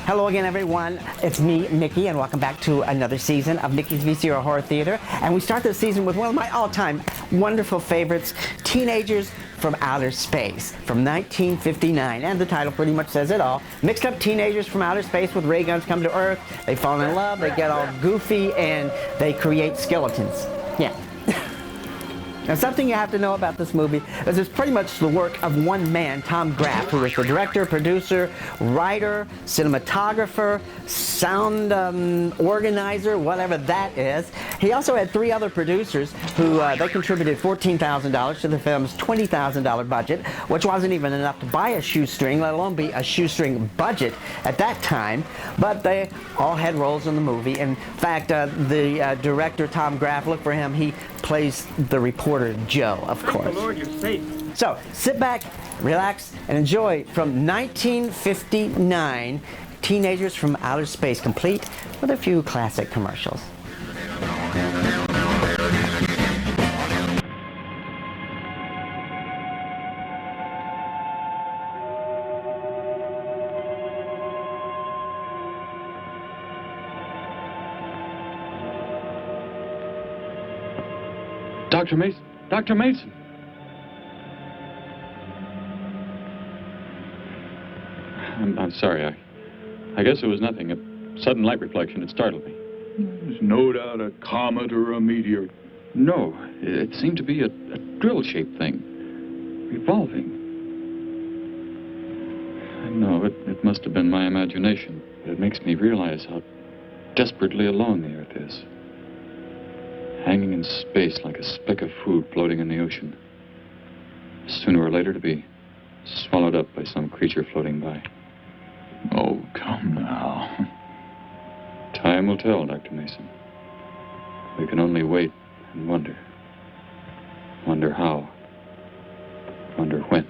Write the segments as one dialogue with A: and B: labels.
A: Hello again, everyone. It's me, Mykki, and welcome back to another season of Mykki's VCR Horror Theater. And we start this season with one of my all-time wonderful favorites, Teenagers from Outer Space, from 1959. And the title pretty much says it all. Mixed up teenagers from outer space with ray guns come to Earth. They fall in love, they get all goofy, and they create skeletons. Yeah. Now, something you have to know about this movie is it's pretty much the work of one man, Tom Graff, who is the director, producer, writer, cinematographer, sound organizer, whatever that is. He also had three other producers who they contributed $14,000 to the film's $20,000 budget, which wasn't even enough to buy a shoestring, let alone be a shoestring budget at that time. But they all had roles in the movie. In fact, the director, Tom Graff, look for him. He plays the reporter, Joe, of course.
B: Thank the Lord, you're safe.
A: So, sit back, relax, and enjoy from 1959, Teenagers from Outer Space, complete with a few classic commercials.
C: Dr. Mason! Dr. Mason! I'm sorry. I guess it was nothing. A sudden light reflection. It startled me.
B: There's no doubt a comet or a meteor.
C: No, it seemed to be a drill-shaped thing. Revolving. No, it must have been my imagination. But it makes me realize how desperately alone the Earth is. Hanging in space like a speck of food floating in the ocean. Sooner or later to be swallowed up by some creature floating by.
B: Oh, come now.
C: Time will tell, Dr. Mason. We can only wait and wonder. Wonder how. Wonder when.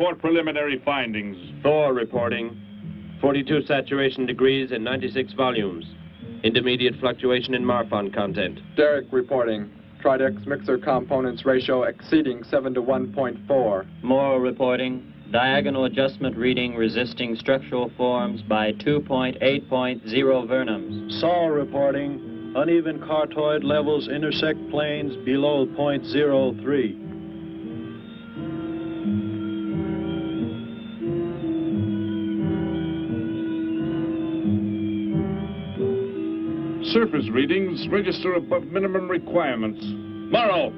B: Report preliminary findings.
D: Thor reporting. 42 saturation degrees in 96 volumes. Intermediate fluctuation in Marfan content.
E: Derek reporting. Tridex mixer components ratio exceeding 7 to 1.4.
F: Morrow reporting. Diagonal adjustment reading resisting structural forms by 2.8.0 vernums.
G: Saul reporting. Uneven cartoid levels intersect planes below .03.
B: Surface readings register above minimum requirements. Morrow,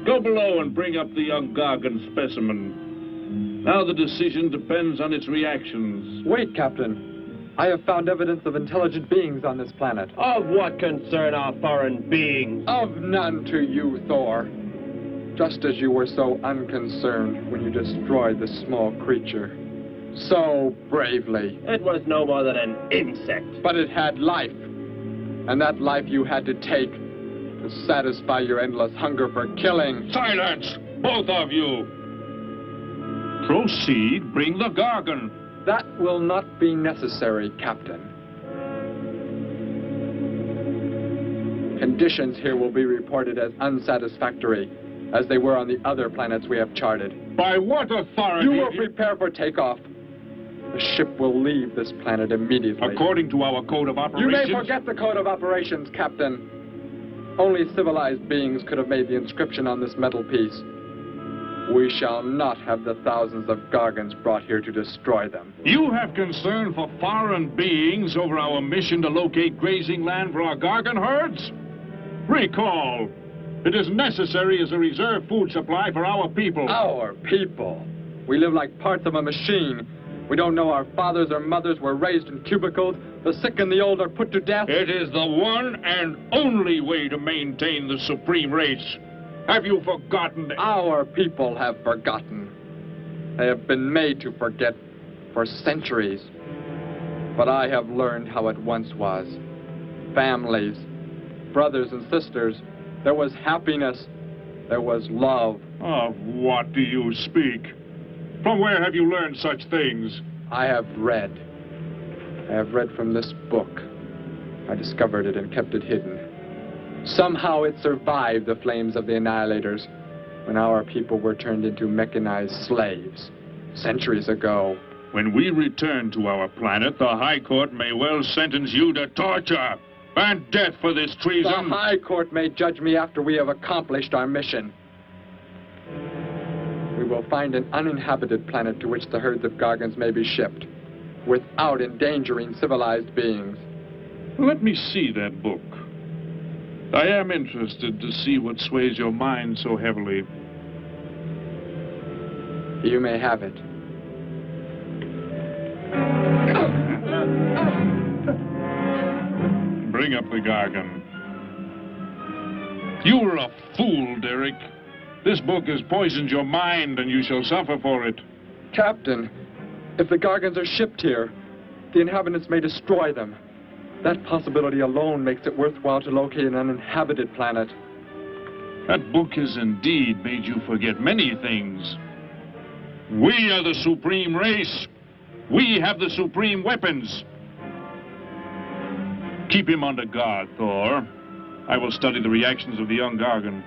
B: go below and bring up the young Gargan specimen. Now the decision depends on its reactions.
E: Wait, Captain. I have found evidence of intelligent beings on this planet.
D: Of what concern are foreign beings?
E: Of none to you, Thor. Just as you were so unconcerned when you destroyed the small creature. So bravely.
D: It was no more than an insect.
E: But it had life. And that life you had to take to satisfy your endless hunger for killing.
B: Silence, both of you! Proceed, bring the Gargan.
E: That will not be necessary, Captain. Conditions here will be reported as unsatisfactory, as they were on the other planets we have charted.
B: By what authority?
E: You will prepare for takeoff. The ship will leave this planet immediately.
B: According to our code of operations...
E: You may forget the code of operations, Captain. Only civilized beings could have made the inscription on this metal piece. We shall not have the thousands of Gargans brought here to destroy them.
B: You have concern for foreign beings over our mission to locate grazing land for our Gargan herds? Recall, it is necessary as a reserve food supply for our people.
E: Our people? We live like parts of a machine. We don't know our fathers or mothers were raised in cubicles. The sick and the old are put to death.
B: It is the one and only way to maintain the supreme race. Have you forgotten?
E: Our people have forgotten. They have been made to forget for centuries. But I have learned how it once was. Families, brothers and sisters. There was happiness. There was love.
B: Of what do you speak? From where have you learned such things?
E: I have read. I have read from this book. I discovered it and kept it hidden. Somehow it survived the flames of the Annihilators when our people were turned into mechanized slaves centuries ago.
B: When we return to our planet, the High Court may well sentence you to torture and death for this treason.
E: The High Court may judge me after we have accomplished our mission. We will find an uninhabited planet to which the herds of Gargans may be shipped, without endangering civilized beings.
B: Let me see that book. I am interested to see what sways your mind so heavily.
E: You may have it.
B: Bring up the Gargan. You were a fool, Derek. This book has poisoned your mind, and you shall suffer for it.
E: Captain, if the Gargans are shipped here, the inhabitants may destroy them. That possibility alone makes it worthwhile to locate an uninhabited planet.
B: That book has indeed made you forget many things. We are the supreme race. We have the supreme weapons. Keep him under guard, Thor. I will study the reactions of the young Gargan.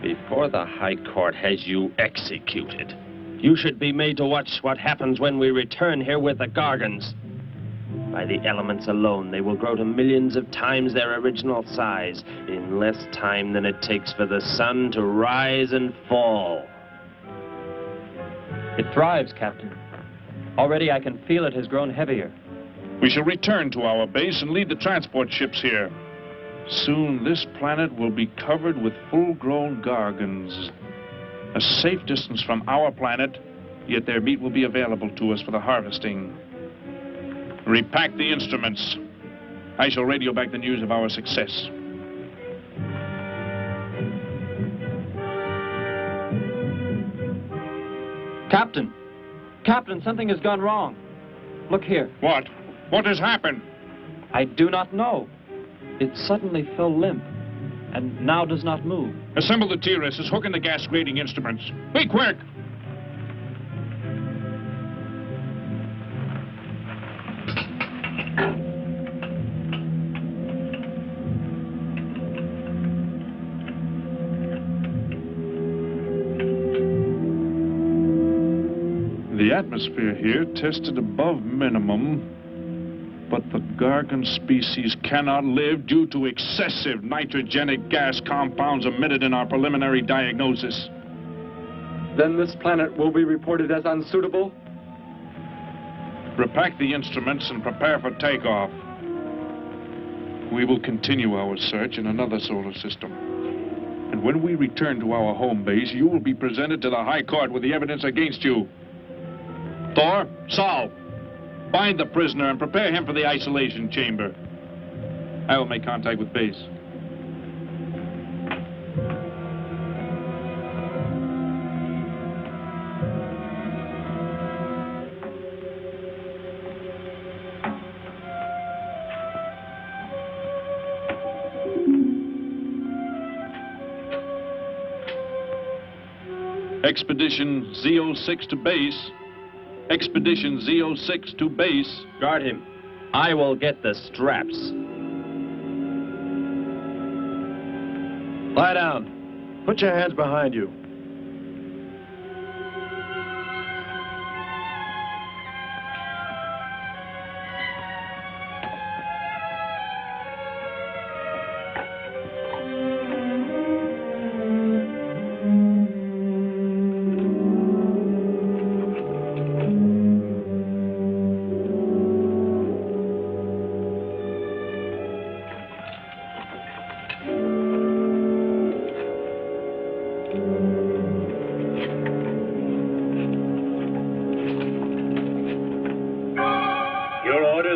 D: Before the High Court has you executed, you should be made to watch what happens when we return here with the Gargans. By the elements alone, they will grow to millions of times their original size in less time than it takes for the sun to rise and fall.
F: It thrives, Captain. Already I can feel it has grown heavier.
B: We shall return to our base and lead the transport ships here. Soon this planet will be covered with full-grown Gargans. A safe distance from our planet, yet their meat will be available to us for the harvesting. Repack the instruments. I shall radio back the news of our success.
F: Captain! Captain, something has gone wrong. Look here.
B: What? What has happened?
F: I do not know. It suddenly fell limp, and now does not move.
B: Assemble the TRSs, hook in the gas grading instruments. Be quick! The atmosphere here tested above minimum, but the Gargan species cannot live due to excessive nitrogenic gas compounds emitted in our preliminary diagnosis.
E: Then this planet will be reported as unsuitable?
B: Repack the instruments and prepare for takeoff. We will continue our search in another solar system. And when we return to our home base, you will be presented to the High Court with the evidence against you. Thor, Saul, bind the prisoner and prepare him for the isolation chamber. I will make contact with base. Expedition Z06 to base. Expedition Z06 to base.
D: Guard him. I will get the straps.
G: Lie down. Put your hands behind you.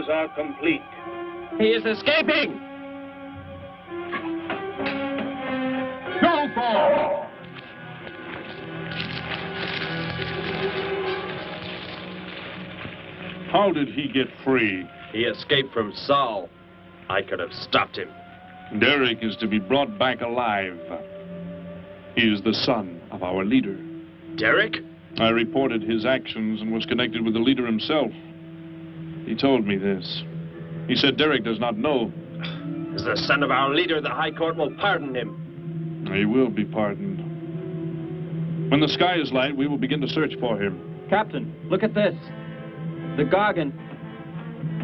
H: Are complete.
D: He is escaping!
B: Go, Thor! How did he get free?
D: He escaped from Saul. I could have stopped him.
B: Derek is to be brought back alive. He is the son of our leader.
D: Derek?
B: I reported his actions and was connected with the leader himself. He told me this. He said Derek does not know.
D: As the son of our leader, the High Court will pardon him.
B: He will be pardoned. When the sky is light, we will begin to search for him.
F: Captain, look at this. The Gargan.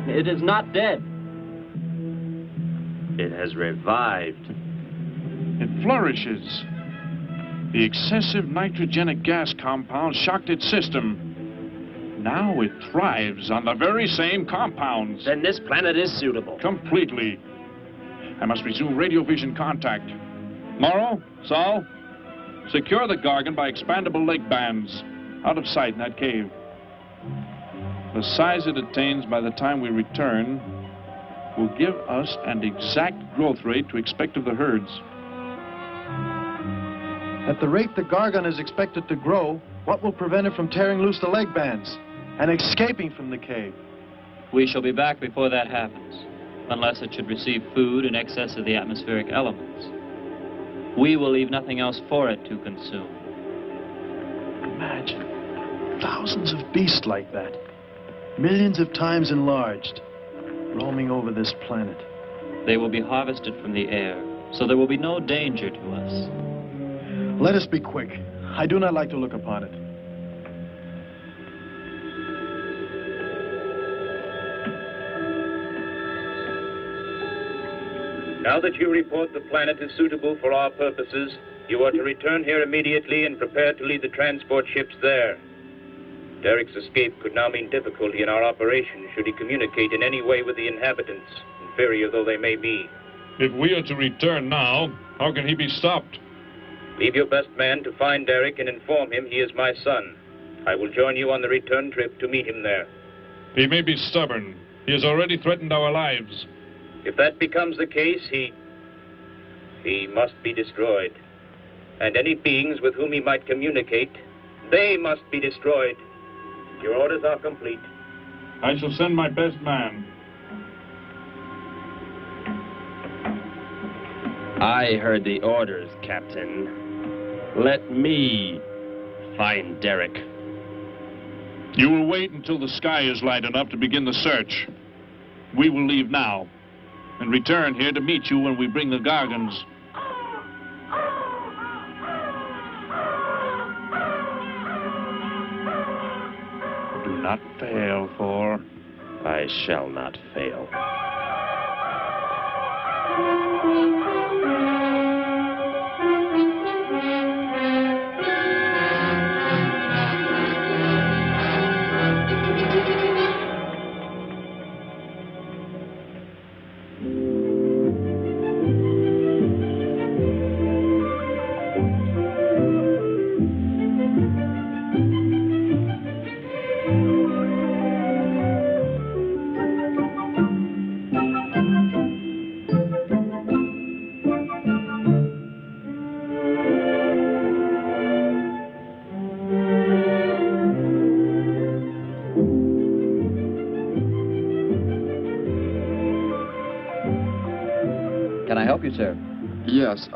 F: It is not dead.
D: It has revived.
B: It flourishes. The excessive nitrogenic gas compound shocked its system. Now it thrives on the very same compounds.
D: Then this planet is suitable.
B: Completely. I must resume radio vision contact. Morrow, Saul, secure the Gargan by expandable leg bands. Out of sight in that cave. The size it attains by the time we return will give us an exact growth rate to expect of the herds.
G: At the rate the Gargan is expected to grow, what will prevent it from tearing loose the leg bands and escaping from the cave?
F: We shall be back before that happens, unless it should receive food in excess of the atmospheric elements. We will leave nothing else for it to consume.
G: Imagine thousands of beasts like that, millions of times enlarged, roaming over this planet.
F: They will be harvested from the air, so there will be no danger to us.
G: Let us be quick. I do not like to look upon it.
H: Now that you report the planet is suitable for our purposes, you are to return here immediately and prepare to lead the transport ships there. Derek's escape could now mean difficulty in our operation should he communicate in any way with the inhabitants, inferior though they may be.
B: If we are to return now, how can he be stopped?
H: Leave your best man to find Derek and inform him he is my son. I will join you on the return trip to meet him there.
B: He may be stubborn. He has already threatened our lives.
H: If that becomes the case, he must be destroyed. And any beings with whom he might communicate, they must be destroyed. Your orders are complete.
B: I shall send my best man.
D: I heard the orders, Captain. Let me find Derek.
B: You will wait until the sky is light enough to begin the search. We will leave now and return here to meet you when we bring the Gargans. Do not fail, Thor.
D: I shall not fail.
I: Can I help you, sir?
E: Yes,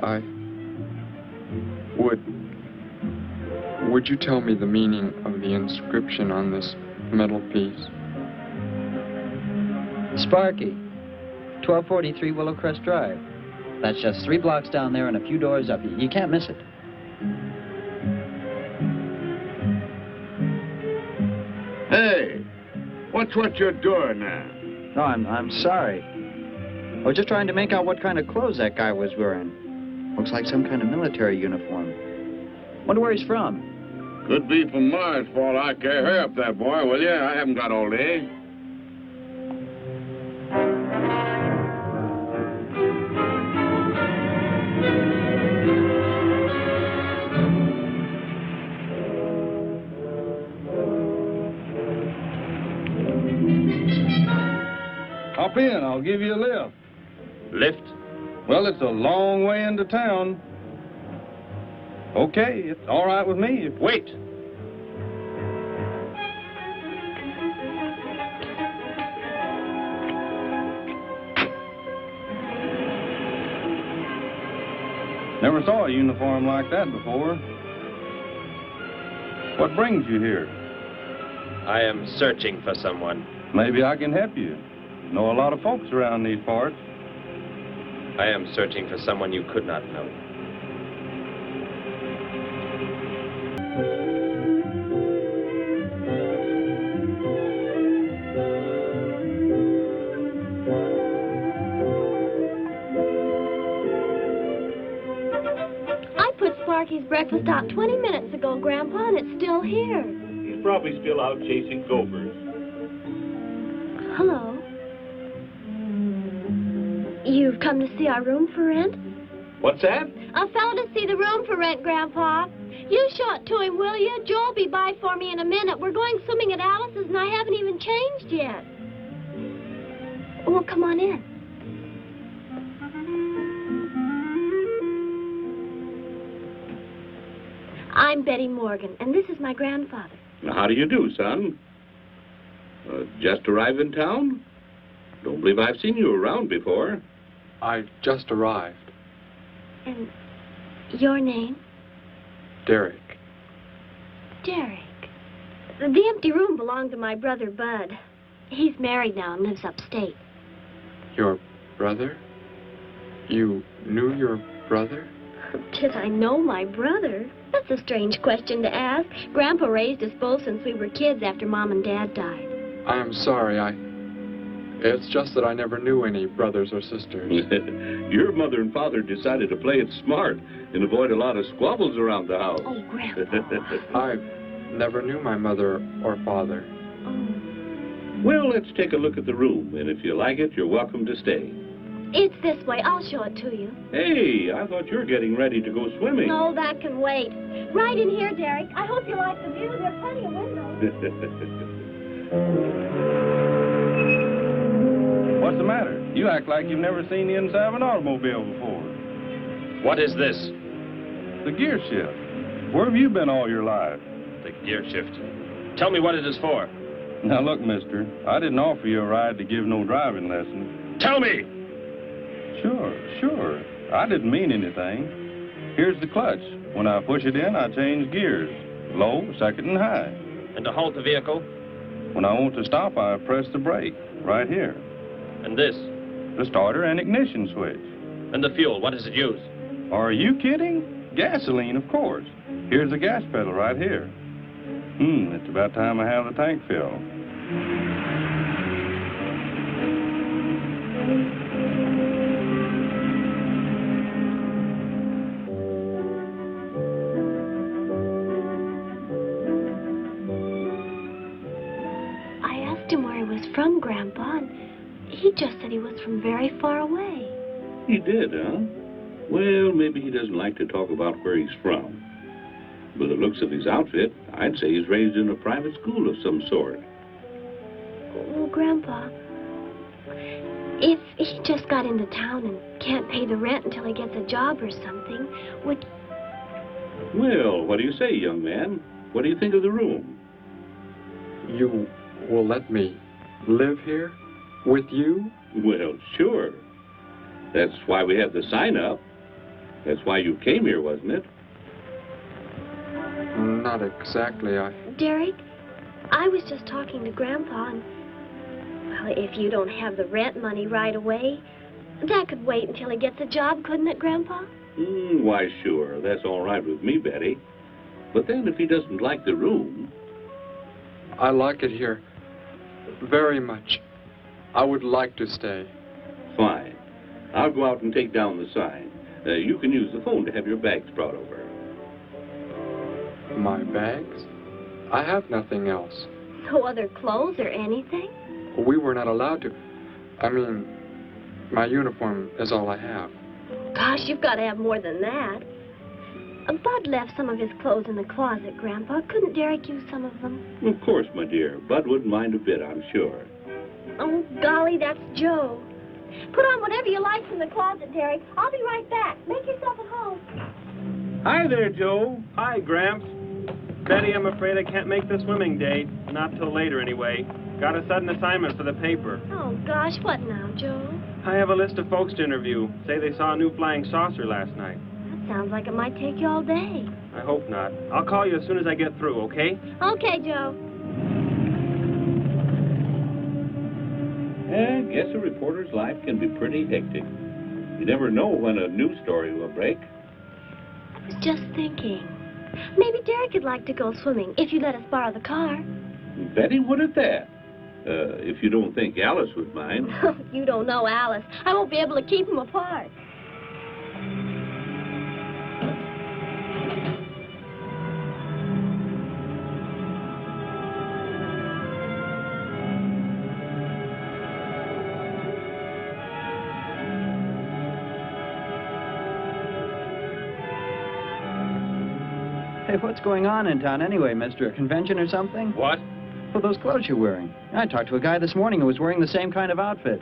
E: Would you tell me the meaning of the inscription on this metal piece?
I: Sparky, 1243 Willowcrest Drive. That's just 3 blocks down there and a few doors up. You can't miss it.
J: Hey, what's what you're doing now?
I: No, I'm sorry. I was just trying to make out what kind of clothes that guy was wearing. Looks like some kind of military uniform. Wonder where he's from.
J: Could be from Mars, for all I care. Hurry up there, boy, will you? I haven't got all day.
K: Hop in, I'll give you a lift.
D: Lift?
K: Well, it's a long way into town. Okay, it's all right with me.
D: Wait.
K: Never saw a uniform like that before. What brings you here?
D: I am searching for someone.
K: Maybe I can help you. Know a lot of folks around these parts.
D: I am searching for someone you could not know.
L: I put Sparky's breakfast out 20 minutes ago, Grandpa, and it's still here.
H: He's probably still out chasing gophers.
L: Hello. You've come to see our room for rent?
H: What's that?
L: A fellow to see the room for rent, Grandpa. You show it to him, will you? Joe'll be by for me in a minute. We're going swimming at Alice's, and I haven't even changed yet. Well, come on in. I'm Betty Morgan, and this is my grandfather.
J: How do you do, son? Just arrived in town? Don't believe I've seen you around before.
E: I just arrived.
L: And your name?
E: Derek.
L: Derek. The empty room belonged to my brother, Bud. He's married now and lives upstate.
E: Your brother? You knew your brother?
L: Did I know my brother? That's a strange question to ask. Grandpa raised us both since we were kids after Mom and Dad died.
E: I'm sorry, It's just that I never knew any brothers or sisters.
J: Your mother and father decided to play it smart and avoid a lot of squabbles around the house.
L: Oh, Grandpa.
E: I never knew my mother or father.
L: Oh.
J: Well, let's take a look at the room, and if you like it, you're welcome to stay.
L: It's this way. I'll show it to you.
J: Hey, I thought you were getting ready to go swimming.
L: No, that can wait. Right in here, Derek. I hope you like the view. There are plenty of windows.
K: What's the matter? You act like you've never seen the inside of an automobile before.
D: What is this?
K: The gear shift. Where have you been all your life?
D: The gear shift. Tell me what it is for.
K: Now, look, mister, I didn't offer you a ride to give no driving lesson.
D: Tell me!
K: Sure. I didn't mean anything. Here's the clutch. When I push it in, I change gears. Low, second, and high.
D: And to halt the vehicle?
K: When I want to stop, I press the brake, right here.
D: And this?
K: The starter and ignition switch.
D: And the fuel, what does it use?
K: Are you kidding? Gasoline, of course. Here's the gas pedal right here. It's about time I have the tank filled.
L: I asked him where he was from, Grandpa, and he just said he was from very far away.
J: He did, huh? Well, maybe he doesn't like to talk about where he's from. By the looks of his outfit, I'd say he's raised in a private school of some sort.
L: Well, Grandpa, if he just got into town and can't pay the rent until he gets a job or something, would...
J: Well, what do you say, young man? What do you think of the room?
E: You will let me live here with you?
J: Well, sure. That's why we have the sign up. That's why you came here, wasn't it?
E: Not exactly,
L: Derek, I was just talking to Grandpa, and... Well, if you don't have the rent money right away, that could wait until he gets a job, couldn't it, Grandpa?
J: Why, sure. That's all right with me, Betty. But then if he doesn't like the room...
E: I like it here very much. I would like to stay.
J: Fine. I'll go out and take down the sign. You can use the phone to have your bags brought over.
E: My bags? I have nothing else.
L: No other clothes or anything?
E: We were not allowed to. I mean, my uniform is all I have.
L: Gosh, you've got to have more than that. Bud left some of his clothes in the closet, Grandpa. Couldn't Derek use some of them?
J: Of course, my dear. Bud wouldn't mind a bit, I'm sure.
L: Oh, golly, that's Joe. Put on whatever you like from the closet, Derek. I'll be right back. Make yourself at home.
M: Hi there, Joe. Hi, Gramps. Betty, I'm afraid I can't make the swimming date. Not till later, anyway. Got a sudden assignment for the paper.
L: Oh, gosh, what now, Joe?
M: I have a list of folks to interview. Say they saw a new flying saucer last night.
L: That sounds like it might take you all day.
M: I hope not. I'll call you as soon as I get through, okay?
L: Okay, Joe.
J: I guess a reporter's life can be pretty hectic. You never know when a news story will break.
L: I was just thinking. Maybe Derek would like to go swimming if you let us borrow the car.
J: Betty would at that. If you don't think Alice would mind.
L: You don't know Alice. I won't be able to keep them apart.
I: Hey, what's going on in town anyway, mister? A convention or something?
D: What?
I: Well, those clothes you're wearing. I talked to a guy this morning who was wearing the same kind of outfit.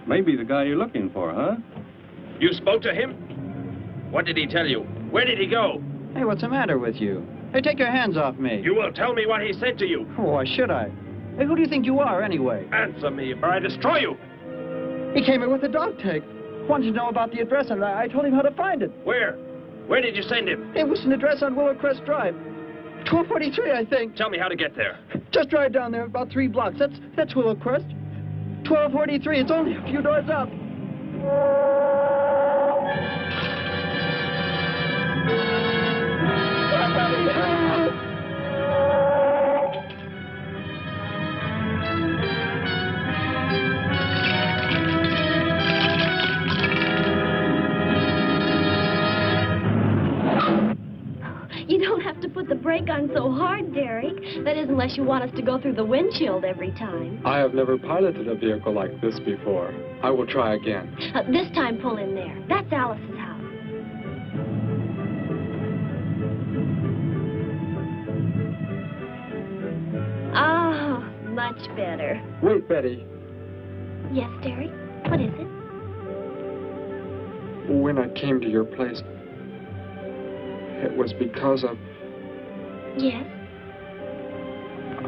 K: Maybe the guy you're looking for, huh?
D: You spoke to him? What did he tell you? Where did he go?
I: Hey, what's the matter with you? Hey, take your hands off me.
D: You will tell me what he said to you.
I: Oh, why should I? Hey, who do you think you are, anyway?
D: Answer me, or I destroy you.
I: He came here with a dog tag. Wanted to know about the address, and I told him how to find it.
D: Where? Where did you send him?
I: It was an address on Willow Crest Drive. 1243, I think.
D: Tell me how to get there.
I: Just drive down there about 3 blocks. That's Willow Crest. 1243. It's only a few doors up.
L: You don't have to put the brake on so hard, Derek. That is, unless you want us to go through the windshield every time.
E: I have never piloted a vehicle like this before. I will try again.
L: This time, pull in there. That's Alice's house. Oh, much better.
E: Wait, Betty.
L: Yes, Derek? What is it?
E: When I came to your place, it was because of...
L: Yes?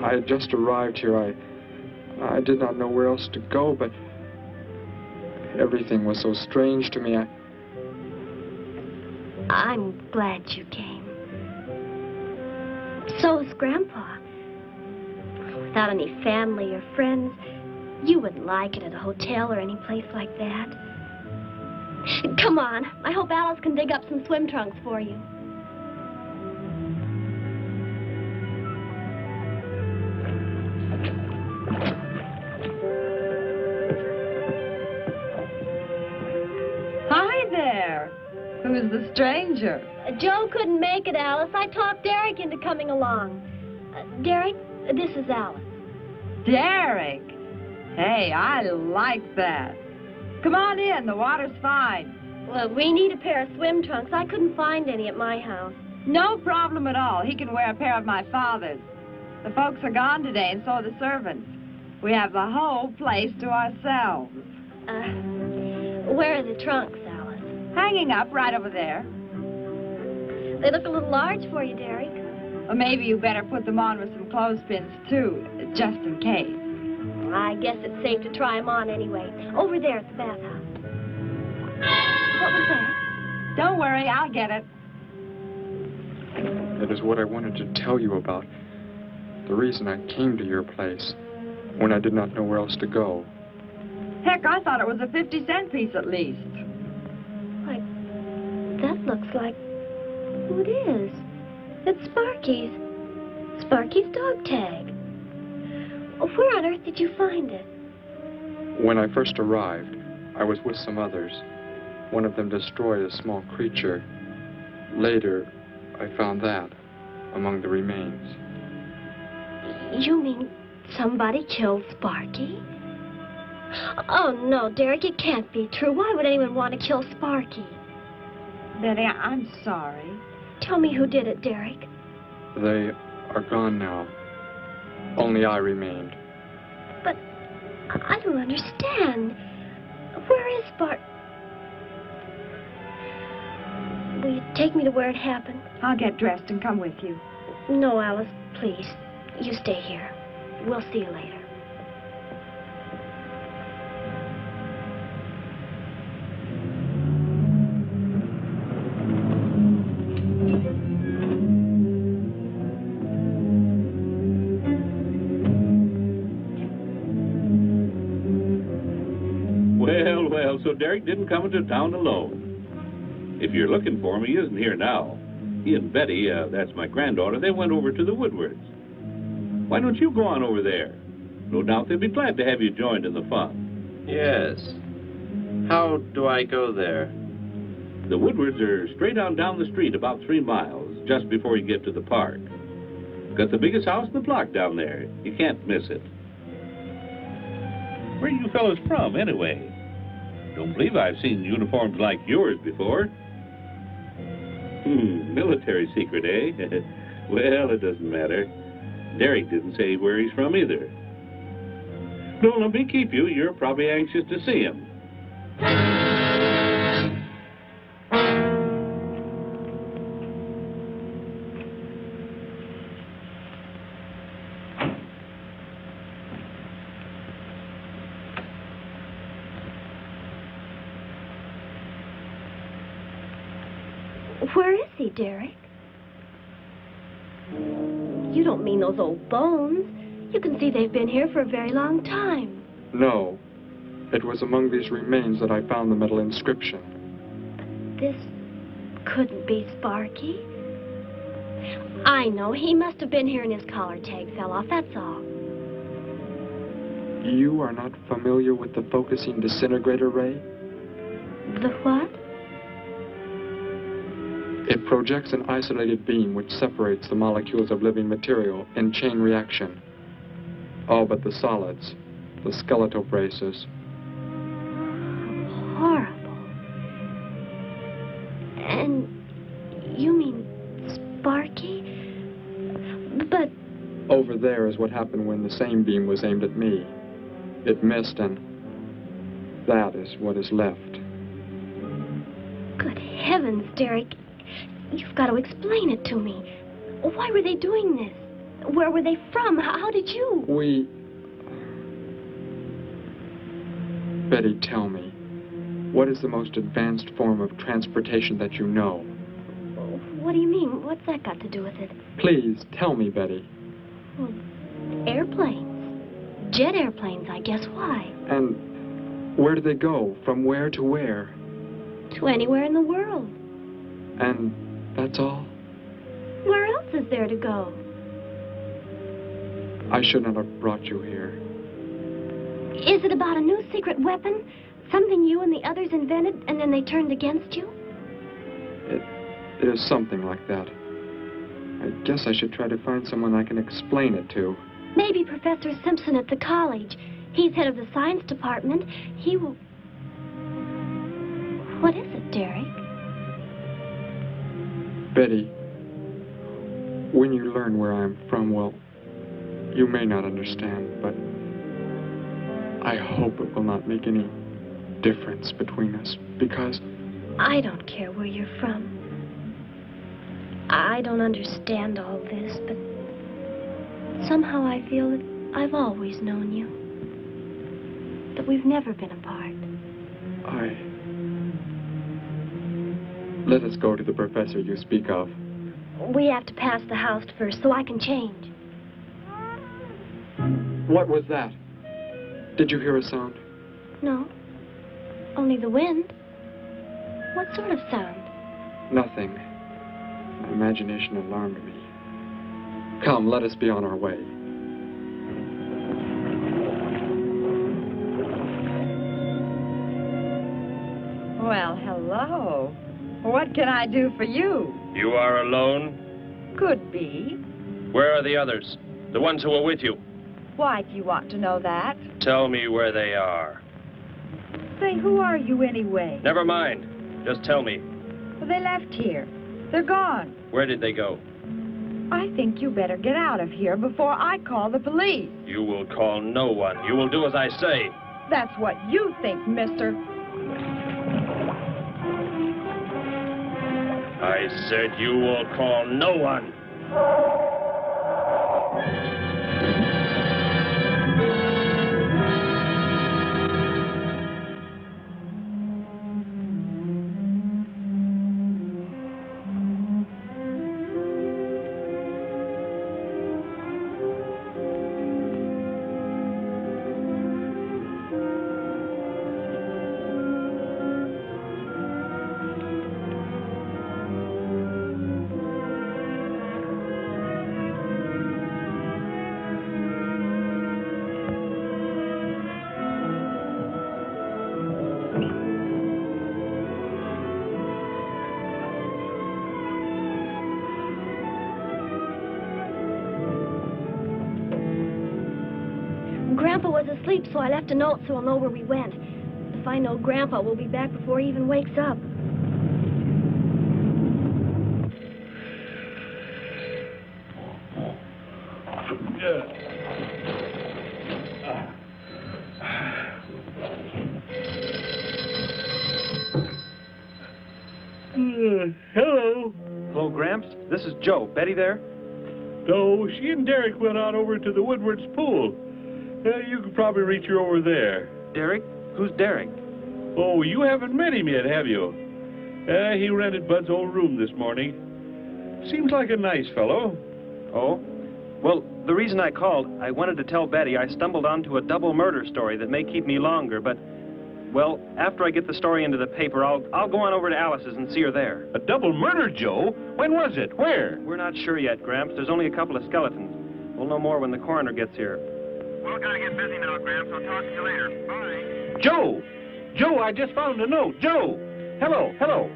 E: I had just arrived here. I did not know where else to go, but everything was so strange to me.
L: I'm glad you came. So is Grandpa. Without any family or friends, you wouldn't like it at a hotel or any place like that. Come on. I hope Alice can dig up some swim trunks for you.
N: Hi there. Who's the stranger?
L: Joe couldn't make it, Alice. I talked Derek into coming along. Derek, this is Alice.
N: Derek. Hey, I like that. Come on in. The water's fine.
L: Well, we need a pair of swim trunks. I couldn't find any at my house.
N: No problem at all. He can wear a pair of my father's. The folks are gone today, and so are the servants. We have the whole place to ourselves.
L: Where are the trunks, Alice?
N: Hanging up right over there.
L: They look a little large for you, Derek.
N: Well, maybe you better put them on with some clothespins, too, just in case.
L: I guess it's safe to try them on anyway. Over there at the bathhouse. What was that?
N: Don't worry, I'll get it.
E: It is what I wanted to tell you about. The reason I came to your place when I did not know where else to go.
N: Heck, I thought it was a 50-cent piece at least.
L: Why, that looks like... who it is. It's Sparky's. Sparky's dog tag. Where on earth did you find it?
E: When I first arrived, I was with some others. One of them destroyed a small creature. Later, I found that among the remains.
L: You mean somebody killed Sparky? Oh, no, Derek, it can't be true. Why would anyone want to kill Sparky?
N: Betty, I'm sorry.
L: Tell me who did it, Derek.
E: They are gone now. Only I remained.
L: But I don't understand. Where is Spark? Will you take me to where it happened?
N: I'll get dressed and come with you.
L: No, Alice, please. You stay here. We'll see you later.
J: Well, so Derek didn't come into town alone. If you're looking for him, he isn't here now. He and Betty, that's my granddaughter, they went over to the Woodwards. Why don't you go on over there? No doubt they'd be glad to have you joined in the fun.
O: Yes. How do I go there?
J: The Woodwards are straight on down the street about 3 miles, just before you get to the park. Got the biggest house in the block down there. You can't miss it. Where are you fellas from, anyway? Don't believe I've seen uniforms like yours before. Military secret, eh? Well, it doesn't matter. Derek didn't say where he's from either. Don't let me keep you. You're probably anxious to see him.
L: Where is he, Derek? You don't mean those old bones. You can see they've been here for a very long time.
E: No. It was among these remains that I found the metal inscription.
L: But this couldn't be Sparky. I know. He must have been here and his collar tag fell off, that's all.
E: You are not familiar with the focusing disintegrator ray?
L: The what?
E: It projects an isolated beam which separates the molecules of living material in chain reaction. All but the solids, the skeletal braces.
L: Horrible. And you mean Sparky? But...
E: Over there is what happened when the same beam was aimed at me. It missed, and that is what is left.
L: Good heavens, Derek. You've got to explain it to me. Why were they doing this? Where were they from? How did you...
E: Betty, tell me, what is the most advanced form of transportation that you know?
L: What do you mean? What's that got to do with it?
E: Please, tell me, Betty.
L: Well, airplanes. Jet airplanes, I guess. Why?
E: And where do they go? From where to where?
L: To anywhere in the world.
E: And that's all?
L: Where else is there to go?
E: I should not have brought you here.
L: Is it about a new secret weapon? Something you and the others invented and then they turned against you?
E: It is something like that. I guess I should try to find someone I can explain it to.
L: Maybe Professor Simpson at the college. He's head of the science department. He will... What is it, Derek?
E: Betty, when you learn where I'm from, well, you may not understand, but I hope it will not make any difference between us, because...
L: I don't care where you're from. I don't understand all this, but somehow I feel that I've always known you. That we've never been apart.
E: Let us go to the professor you speak of.
L: We have to pass the house first so I can change.
E: What was that? Did you hear a sound?
L: No. Only the wind. What sort of sound?
E: Nothing. My imagination alarmed me. Come, let us be on our way.
N: Well, hello. What can I do for you?
D: You are alone?
N: Could be.
D: Where are the others? The ones who were with you?
N: Why do you want to know that?
D: Tell me where they are.
N: Say, who are you anyway?
D: Never mind. Just tell me.
N: Well, they left here. They're gone.
D: Where did they go?
N: I think you better get out of here before I call the police.
D: You will call no one. You will do as I say.
N: That's what you think, mister.
D: I said you will call no one.
L: Grandpa was asleep, so I left a note so I'll know where we went. If I know Grandpa, we'll be back before he even wakes up.
J: Hello.
M: Hello, Gramps. This is Joe. Betty there?
J: No, she and Derek went out over to the Woodward's pool. You could probably reach her over there.
M: Derek? Who's Derek?
J: Oh, you haven't met him yet, have you? He rented Bud's old room this morning. Seems like a nice fellow.
M: Oh? Well, the reason I called, I wanted to tell Betty I stumbled onto a double murder story that may keep me longer, but, well, after I get the story into the paper, I'll go on over to Alice's and see her there.
J: A double murder, Joe? When was it? Where?
M: We're not sure yet, Gramps. There's only a couple of skeletons. We'll know more when the coroner gets here.
H: Well, gotta get busy now, Gramps. I'll talk to you later. Bye.
J: Joe! Joe, I just found a note. Joe! Hello, hello.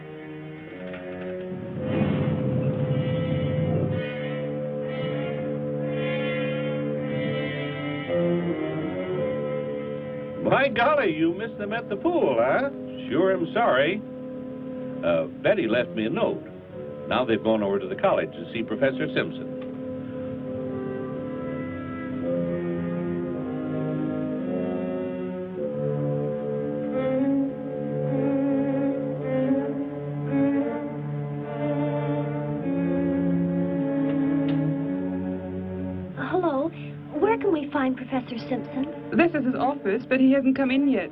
J: My golly, you missed them at the pool, huh? Sure am sorry. Betty left me a note. Now they've gone over to the college to see Professor Simpson.
L: Hello. Where can we find Professor Simpson?
P: This is his office, but he hasn't come in yet.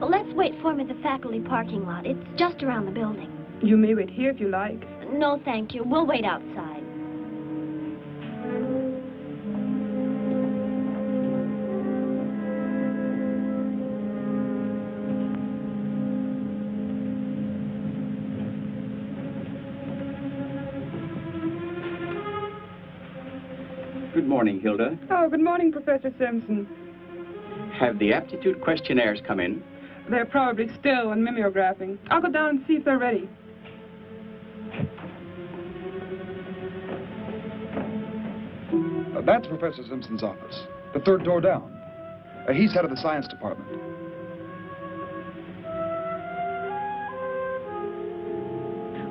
L: Well, let's wait for him at the faculty parking lot. It's just around the building.
P: You may wait here if you like.
L: No, thank you. We'll wait outside.
Q: Good morning, Hilda.
P: Oh, good morning, Professor Simpson.
Q: Have the aptitude questionnaires come in?
P: They're probably still in mimeographing. I'll go down and see if they're ready.
R: That's Professor Simpson's office, the third door down. He's head of the science department.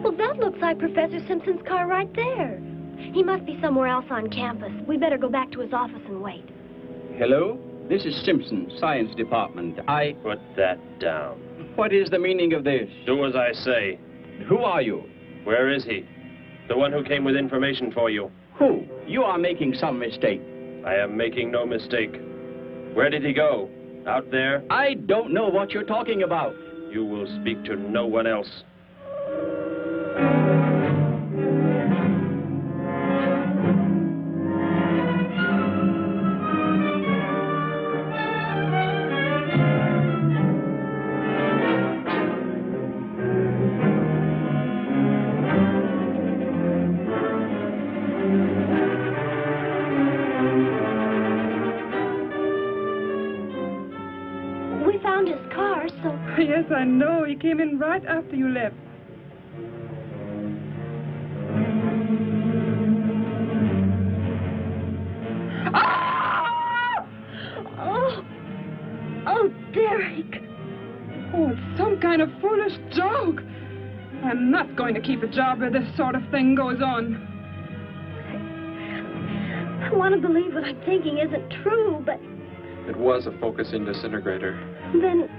L: Well, that looks like Professor Simpson's car right there. He must be somewhere else on campus. We better go back to his office and wait.
Q: Hello? This is Simpson, science department.
D: Put that down.
Q: What is the meaning of this?
D: Do as I say.
Q: Who are you?
D: Where is he? The one who came with information for you.
Q: Who? You are making some mistake.
D: I am making no mistake. Where did he go? Out there?
Q: I don't know what you're talking about.
D: You will speak to no one else.
P: Yes, I know. He came in right after you left.
L: Ah! Oh, Derek.
P: Oh, it's some kind of foolish joke. I'm not going to keep a job where this sort of thing goes on.
L: I want to believe what I'm thinking isn't true, but...
E: It was a focusing disintegrator.
L: Then...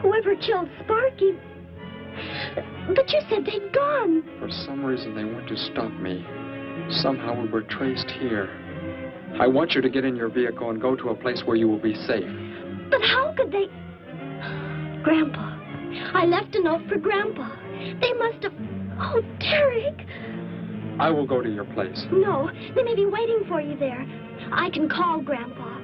L: whoever killed Sparky... But you said they'd gone.
E: For some reason, they want to stop me. Somehow we were traced here. I want you to get in your vehicle and go to a place where you will be safe.
L: But how could they... Grandpa. I left a note for Grandpa. They must have... Oh, Derek.
E: I will go to your place.
L: No, they may be waiting for you there. I can call Grandpa.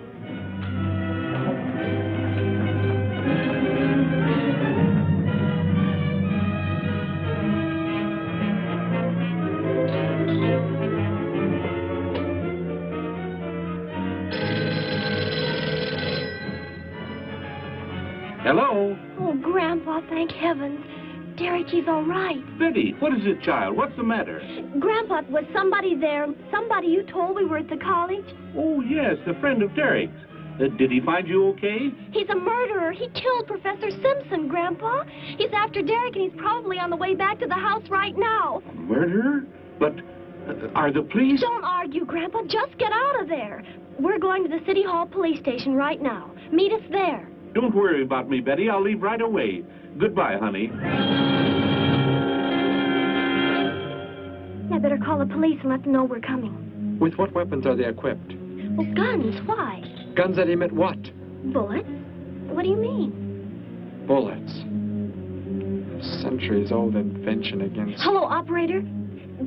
J: Hello?
L: Oh, Grandpa, thank heavens. Derek, he's all right.
J: Betty, what is it, child? What's the matter?
L: Grandpa, was somebody there? Somebody you told we were at the college?
J: Oh, yes, a friend of Derek's. Did he find you okay?
L: He's a murderer. He killed Professor Simpson, Grandpa. He's after Derek, and he's probably on the way back to the house right now.
J: Murderer? But are the police...
L: Don't argue, Grandpa. Just get out of there. We're going to the City Hall police station right now. Meet us there.
J: Don't worry about me, Betty. I'll leave right away. Goodbye, honey.
L: I better call the police and let them know we're coming.
E: With what weapons are they equipped?
L: Well, guns. Why?
E: Guns that emit what?
L: Bullets. What do you mean?
E: Bullets. A centuries-old invention against...
L: Hello, operator.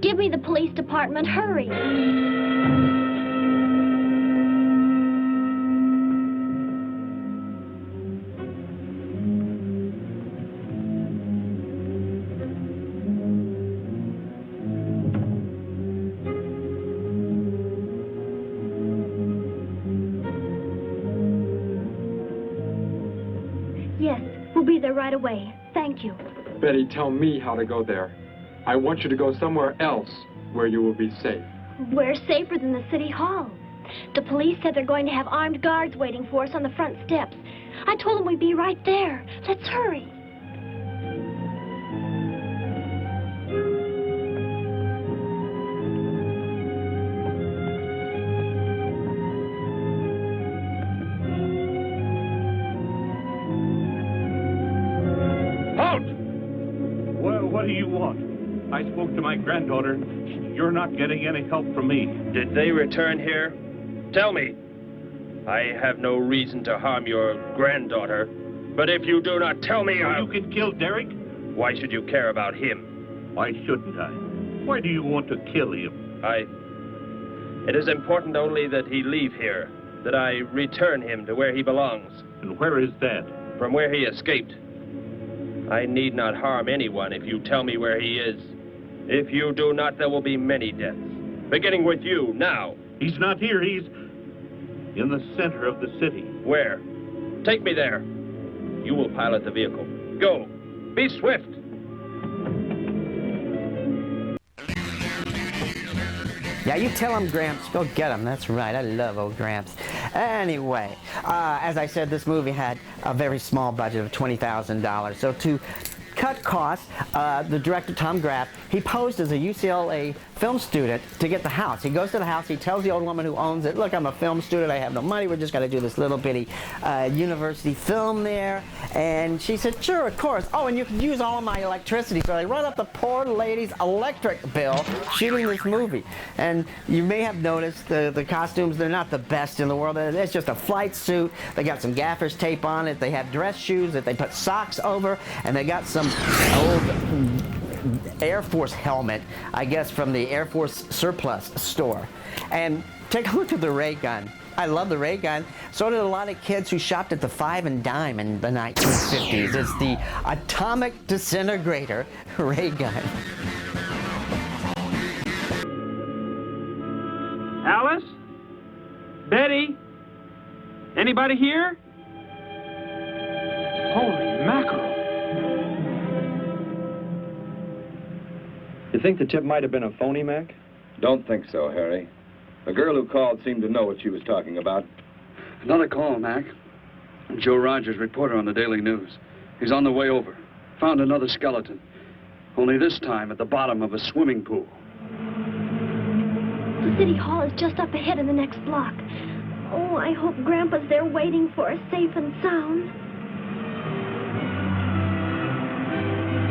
L: Give me the police department. Hurry. Yes, we'll be there right away. Thank you.
E: Betty, tell me how to go there. I want you to go somewhere else where you will be safe.
L: We're safer than the City Hall. The police said they're going to have armed guards waiting for us on the front steps. I told them we'd be right there. Let's hurry.
J: What do you want? I spoke to my granddaughter. You're not getting any help from me.
D: Did they return here? Tell me. I have no reason to harm your granddaughter, but if you do not tell me,
J: You can kill Derek?
D: Why should you care about him?
J: Why shouldn't I? Why do you want to kill him?
D: It is important only that he leave here, that I return him to where he belongs.
J: And where is that?
D: From where he escaped. I need not harm anyone if you tell me where he is. If you do not, there will be many deaths. Beginning with you, now.
J: He's not here. He's in the center of the city.
D: Where? Take me there. You will pilot the vehicle. Go. Be swift.
A: Yeah, you tell him, Gramps. Go get him. That's right. I love old Gramps. Anyway, as I said, this movie had a very small budget of $20,000. So to cut costs, the director, Tom Graff, he posed as a UCLA film student to get the house. He goes to the house, he tells the old woman who owns it, look, I'm a film student, I have no money, we're just going to do this little bitty university film there. And she said, sure, of course. Oh, and you can use all of my electricity. So they run up the poor lady's electric bill shooting this movie. And you may have noticed the costumes, they're not the best in the world. It's just a flight suit. They got some gaffer's tape on it. They have dress shoes that they put socks over. And they got some old Air Force helmet, I guess from the Air Force surplus store. And take a look at the ray gun. I love the ray gun. So did a lot of kids who shopped at the Five and Dime in the 1950s. It's the atomic disintegrator ray gun.
M: Alice? Betty? Anybody here? Holy mackerel.
I: You think the tip might have been a phony, Mac?
S: Don't think so, Harry. The girl who called seemed to know what she was talking about.
T: Another call, Mac. Joe Rogers, reporter on the Daily News. He's on the way over. Found another skeleton. Only this time at the bottom of a swimming pool.
L: The city hall is just up ahead in the next block. Oh, I hope Grandpa's there waiting for us safe and sound.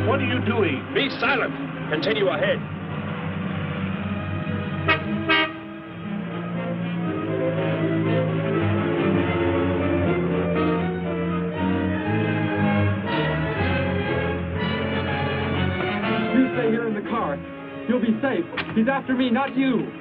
J: What are you doing?
D: Be silent. Continue ahead.
M: You stay here in the car. You'll be safe. He's after me, not you.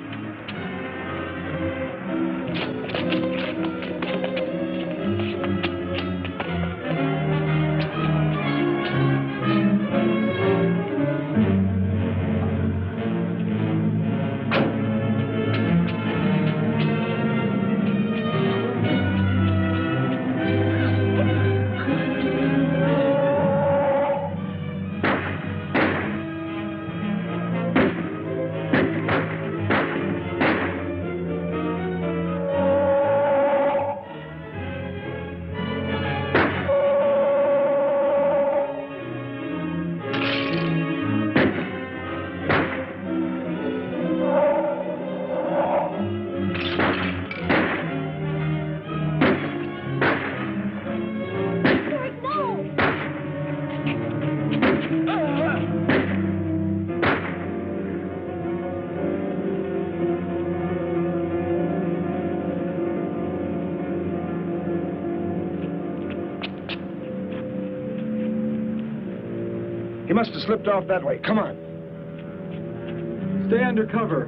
R: He must have slipped off that way. Come on.
M: Stay under cover.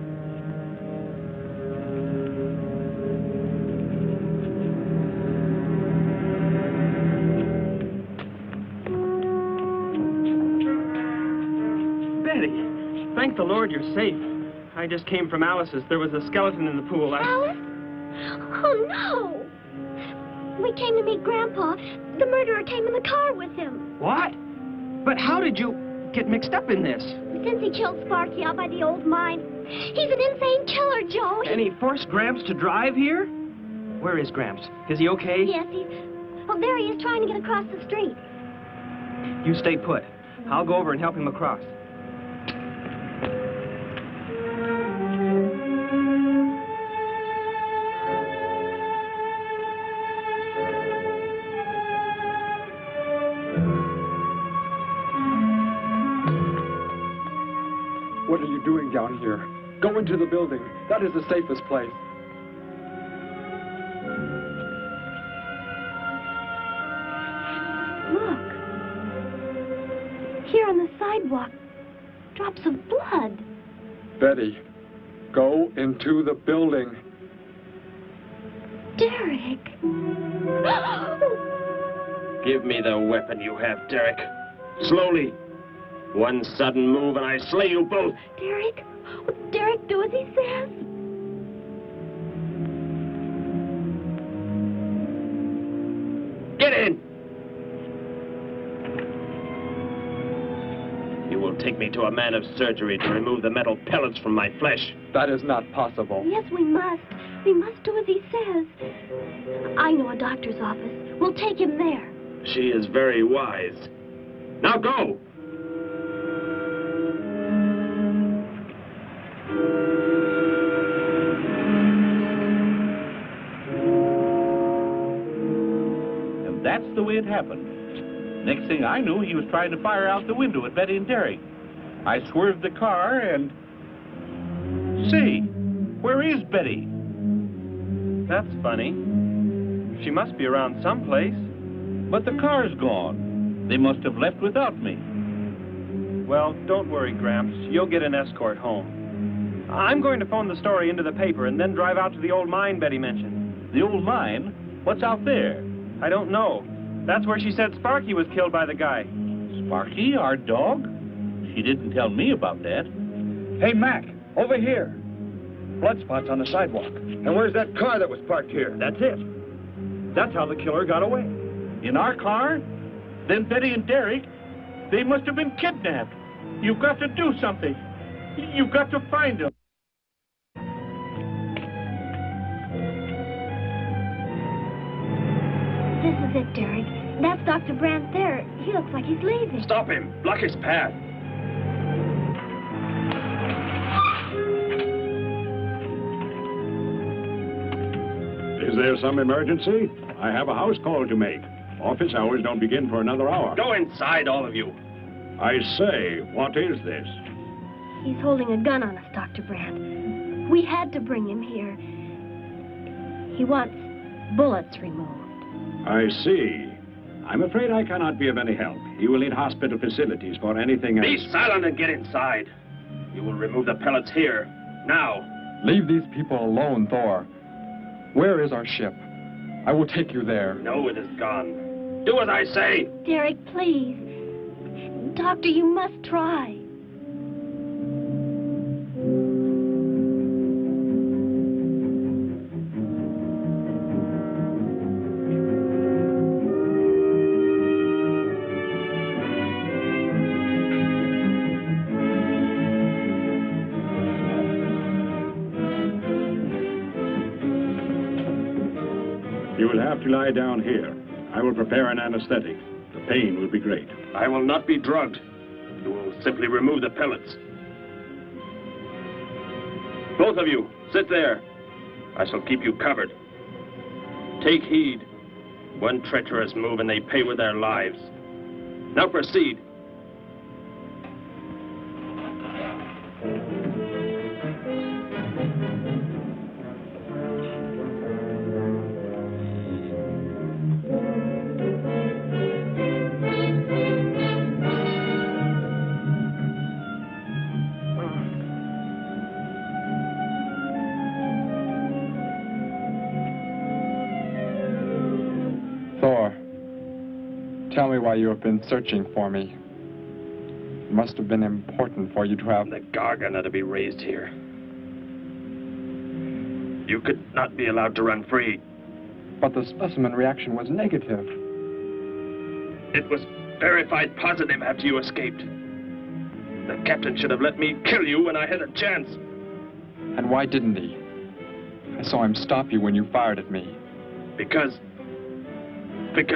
M: Betty, thank the Lord you're safe. I just came from Alice's. There was a skeleton in the pool.
L: Alice? Oh, no! We came to meet Grandpa. The murderer came in the car with him.
M: What? But how did you get mixed up in this?
L: Since he killed Sparky out by the old mine. He's an insane killer, Joe.
M: And he forced Gramps to drive here? Where is Gramps? Is he okay?
L: Yes, well, there he is trying to get across the street.
M: You stay put. I'll go over and help him across.
E: What are you doing down here? Go into the building. That is the safest place.
L: Look. Here on the sidewalk. Drops of blood.
E: Betty, go into the building.
L: Derek.
D: Give me the weapon you have, Derek. Slowly. One sudden move and I slay you both.
L: Derek? Derek, do as he says.
D: Get in! You will take me to a man of surgery to remove the metal pellets from my flesh.
E: That is not possible.
L: Yes, we must. We must do as he says. I know a doctor's office. We'll take him there.
D: She is very wise. Now go!
J: And that's the way it happened. Next thing I knew, he was trying to fire out the window at Betty and Derek. I swerved the car and... Say, where is Betty?
M: That's funny. She must be around someplace.
J: But the car's gone. They must have left without me.
M: Well, don't worry, Gramps. You'll get an escort home. I'm going to phone the story into the paper and then drive out to the old mine Betty mentioned.
J: The old mine? What's out there?
M: I don't know. That's where she said Sparky was killed by the guy.
J: Sparky, our dog? She didn't tell me about that.
R: Hey, Mac, over here. Blood spots on the sidewalk. And where's that car that was parked here?
J: That's it. That's how the killer got away. In our car? Then Betty and Derek, they must have been kidnapped. You've got to do something. You've got to find them.
L: This is it, Derek. That's Dr. Brandt there. He looks like he's leaving.
D: Stop him! Block his path!
U: Is there some emergency? I have a house call to make. Office hours don't begin for another hour.
D: Go inside, all of you.
U: I say, what is this?
L: He's holding a gun on us, Dr. Brandt. We had to bring him here. He wants bullets removed.
U: I see. I'm afraid I cannot be of any help. He will need hospital facilities for anything else.
D: Be silent and get inside. You will remove the pellets here, now.
E: Leave these people alone, Thor. Where is our ship? I will take you there.
D: No, it is gone. Do as I say.
L: Derek, please. Doctor, you must try.
U: You will have to lie down here. I will prepare an anesthetic. The pain will be great.
D: I will not be drugged. You will simply remove the pellets. Both of you, sit there. I shall keep you covered. Take heed. One treacherous move and they pay with their lives. Now proceed.
E: Thor, tell me why you have been searching for me. It must have been important for you to have...
D: The Gargant are to be raised here. You could not be allowed to run free.
E: But the specimen reaction was negative.
D: It was verified positive after you escaped. The captain should have let me kill you when I had a chance.
E: And why didn't he? I saw him stop you when you fired at me.
D: Because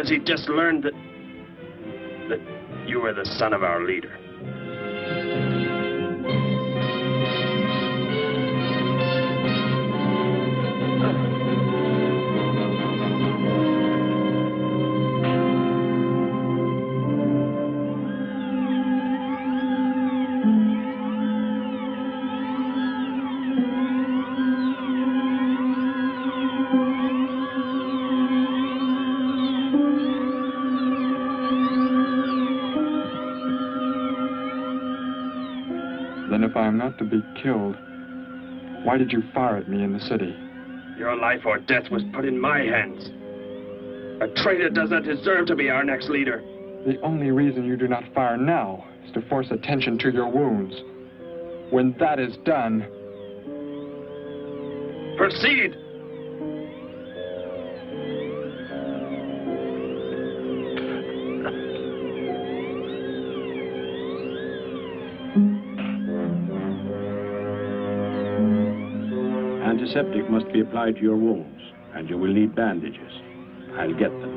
D: he just learned that you were the son of our leader.
E: I am not to be killed, why did you fire at me in the city?
D: Your life or death was put in my hands. A traitor does not deserve to be our next leader.
E: The only reason you do not fire now is to force attention to your wounds. When that is done...
D: Proceed!
U: Antiseptic must be applied to your wounds, and you will need bandages. I'll get them.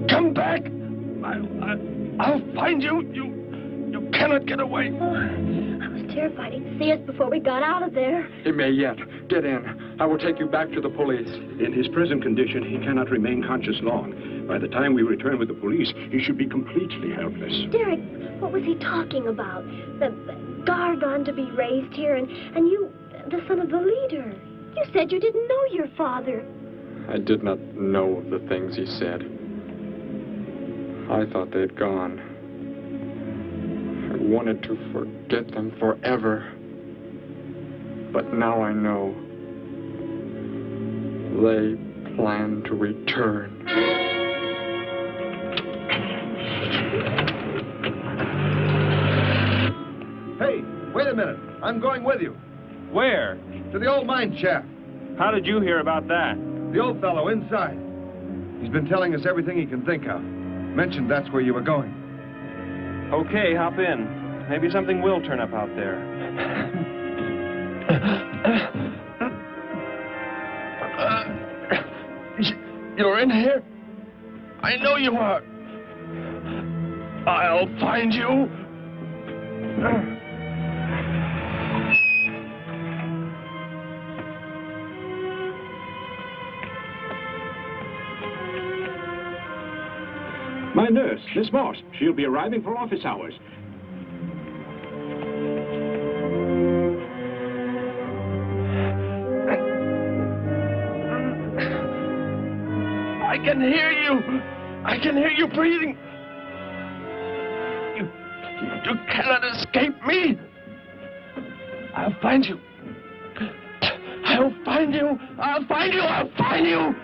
D: Come back! I'll find you. You cannot get away.
L: I was terrified he'd see us before we got out of there.
E: He may yet. Get in. I will take you back to the police.
U: In his present condition, he cannot remain conscious long. By the time we return with the police, he should be completely helpless.
L: Derek, what was he talking about? The Gargon to be raised here, and you, the son of the leader. You said you didn't know your father.
E: I did not know the things he said. I thought they'd gone. I wanted to forget them forever. But now I know. They plan to return.
G: Hey, wait a minute. I'm going with you.
M: Where?
G: To the old mine shaft.
M: How did you hear about that?
G: The old fellow inside. He's been telling us everything he can think of. Mentioned that's where you were going.
M: Okay, hop in. Maybe something will turn up out there.
D: You're in here? I know you are. I'll find you.
U: My nurse, Miss Moss. She'll be arriving for office hours.
D: I can hear you. I can hear you breathing. You cannot escape me. I'll find you. I'll find you. I'll find you. I'll find you.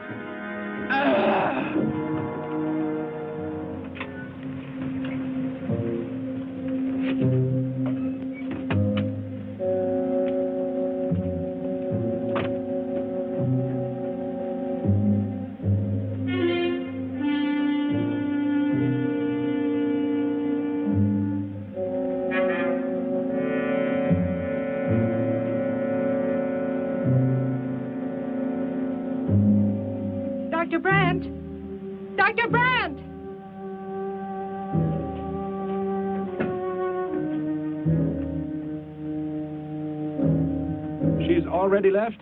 N: Dr. Brandt! Dr. Brandt!
U: She's already left?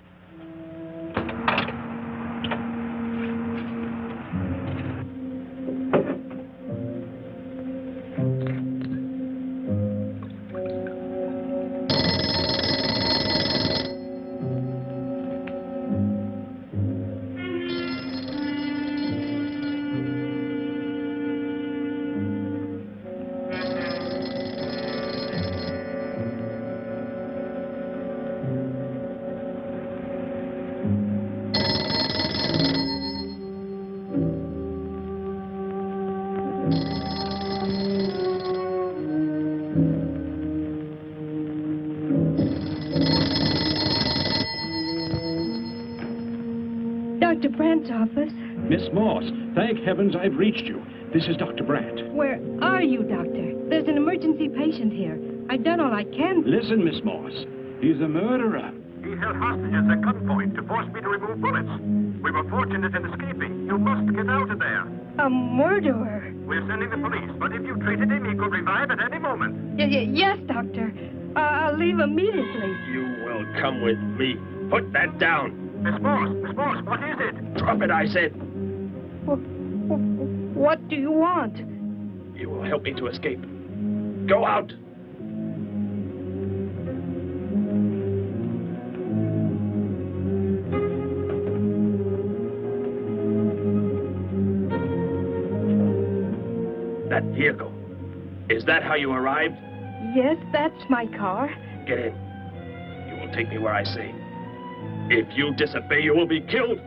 N: Dr. Brandt's office.
U: Miss Moss, thank heavens I've reached you. This is Dr. Brandt.
N: Where are you, Doctor? There's an emergency patient here. I've done all I can.
U: Listen, Miss Moss. He's a murderer.
C: He held hostages at gunpoint to force me to remove bullets. We were fortunate in escaping. You must get out of there.
N: A murderer?
C: We're sending the police, but if you treated him, he could revive at any moment.
N: Yes, Doctor. I'll leave immediately.
D: You will come with me. Put that down.
C: Miss Morse, what is it?
D: Drop it, I said.
F: What do you want?
D: You will help me to escape. Go out. That vehicle. Is that how you arrived?
F: Yes, that's my car.
D: Get in. You will take me where I say. If you disobey, you will be killed.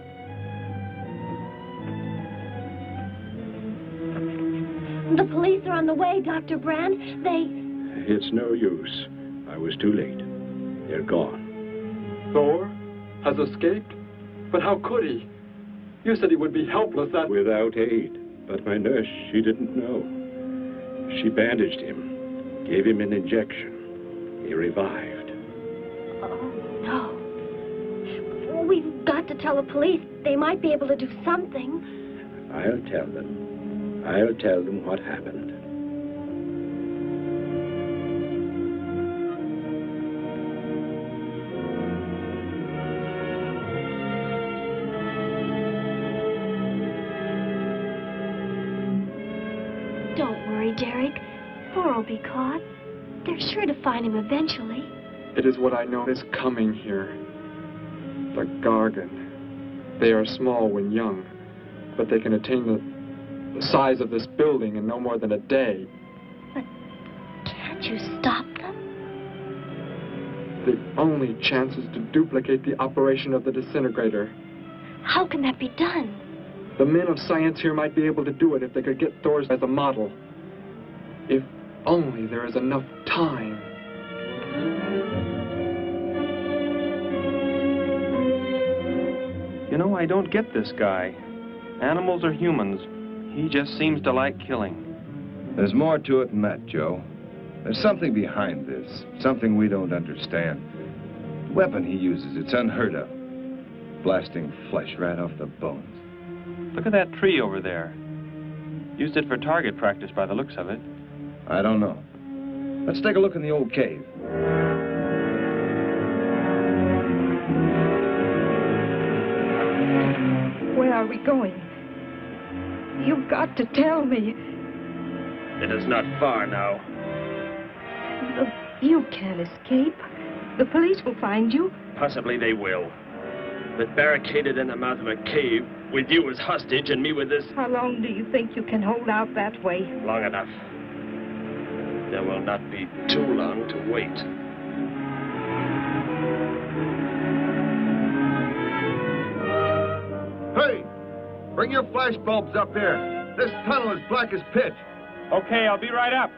L: The police are on the way, Dr. Brand.
U: It's no use. I was too late. They're gone.
E: Thor has escaped? But how could he? You said he would be helpless at...
U: Without aid. But my nurse, she didn't know. She bandaged him, gave him an injection. He revived.
L: Oh, no. We've got to tell the police. They might be able to do something.
U: I'll tell them. I'll tell them what happened.
L: Don't worry, Derek. Thor will be caught. They're sure to find him eventually.
E: It is what I know is coming here. The Gargan. They are small when young, but they can attain the size of this building in no more than a day.
L: But can't you stop them?
E: The only chance is to duplicate the operation of the disintegrator.
L: How can that be done?
E: The men of science here might be able to do it if they could get Thor's as a model. If only there is enough time.
M: You know, I don't get this guy. Animals or humans, he just seems to like killing.
S: There's more to it than that, Joe. There's something behind this, something we don't understand. The weapon he uses, it's unheard of. Blasting flesh right off the bones.
M: Look at that tree over there. Used it for target practice by the looks of it.
S: I don't know. Let's take a look in the old cave.
F: Where are we going? You've got to tell me.
D: It is not far now.
F: You can't escape. The police will find you.
D: Possibly they will. But barricaded in the mouth of a cave, with you as hostage and me with this...
F: How long do you think you can hold out that way?
D: Long enough. There will not be too long to wait.
S: Hey! Bring your flash bulbs up here. This tunnel is black as pitch.
M: Okay, I'll be right up.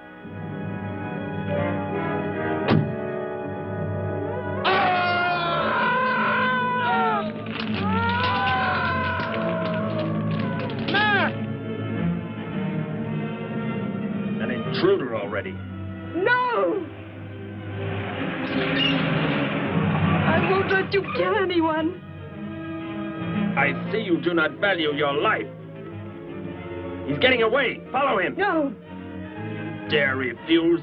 D: An intruder already.
F: No! I won't let you kill anyone.
D: I see you do not value your life. He's getting away. Follow him.
F: No.
D: Dare refuse?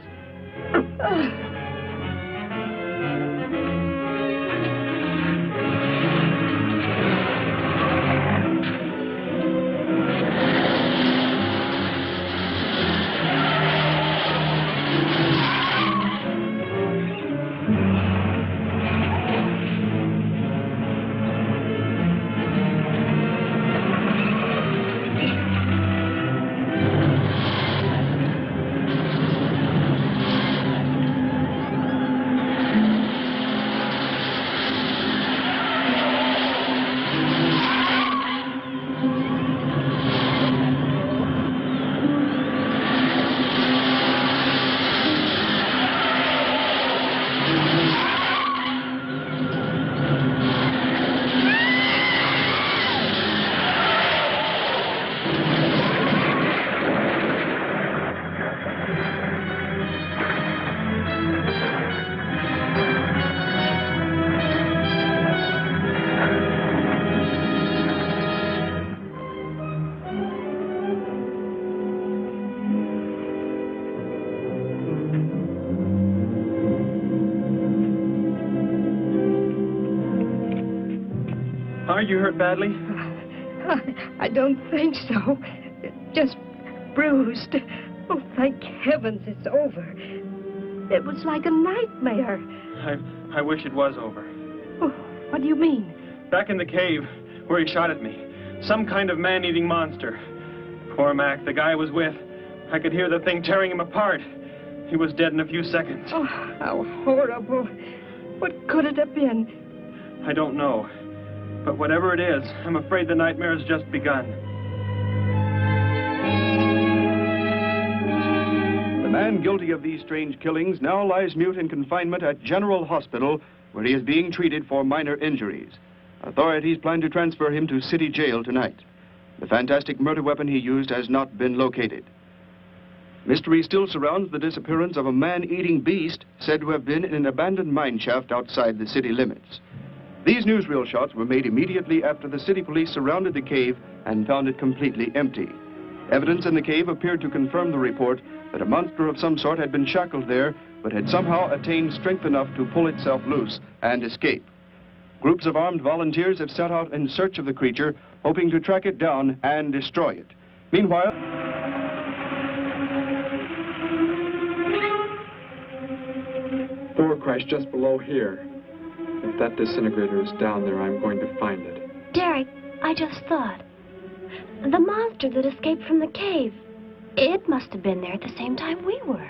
M: Are you hurt badly?
F: I don't think so. Just bruised. Oh, thank heavens it's over. It was like a nightmare.
M: I wish it was over.
F: Oh, what do you mean?
M: Back in the cave where he shot at me. Some kind of man-eating monster. Poor Mac, the guy I was with. I could hear the thing tearing him apart. He was dead in a few seconds.
F: Oh, how horrible. What could it have been?
M: I don't know. But whatever it is, I'm afraid the nightmare has just begun.
B: The man guilty of these strange killings now lies mute in confinement at General Hospital, where he is being treated for minor injuries. Authorities plan to transfer him to City Jail tonight. The fantastic murder weapon he used has not been located. Mystery still surrounds the disappearance of a man-eating beast said to have been in an abandoned mine shaft outside the city limits. These newsreel shots were made immediately after the city police surrounded the cave and found it completely empty. Evidence in the cave appeared to confirm the report that a monster of some sort had been shackled there, but had somehow attained strength enough to pull itself loose and escape. Groups of armed volunteers have set out in search of the creature, hoping to track it down and destroy it. Meanwhile,
E: Door crashed just below here. If that disintegrator is down there, I'm going to find it.
L: Derek, I just thought. The monster that escaped from the cave. It must have been there at the same time we were.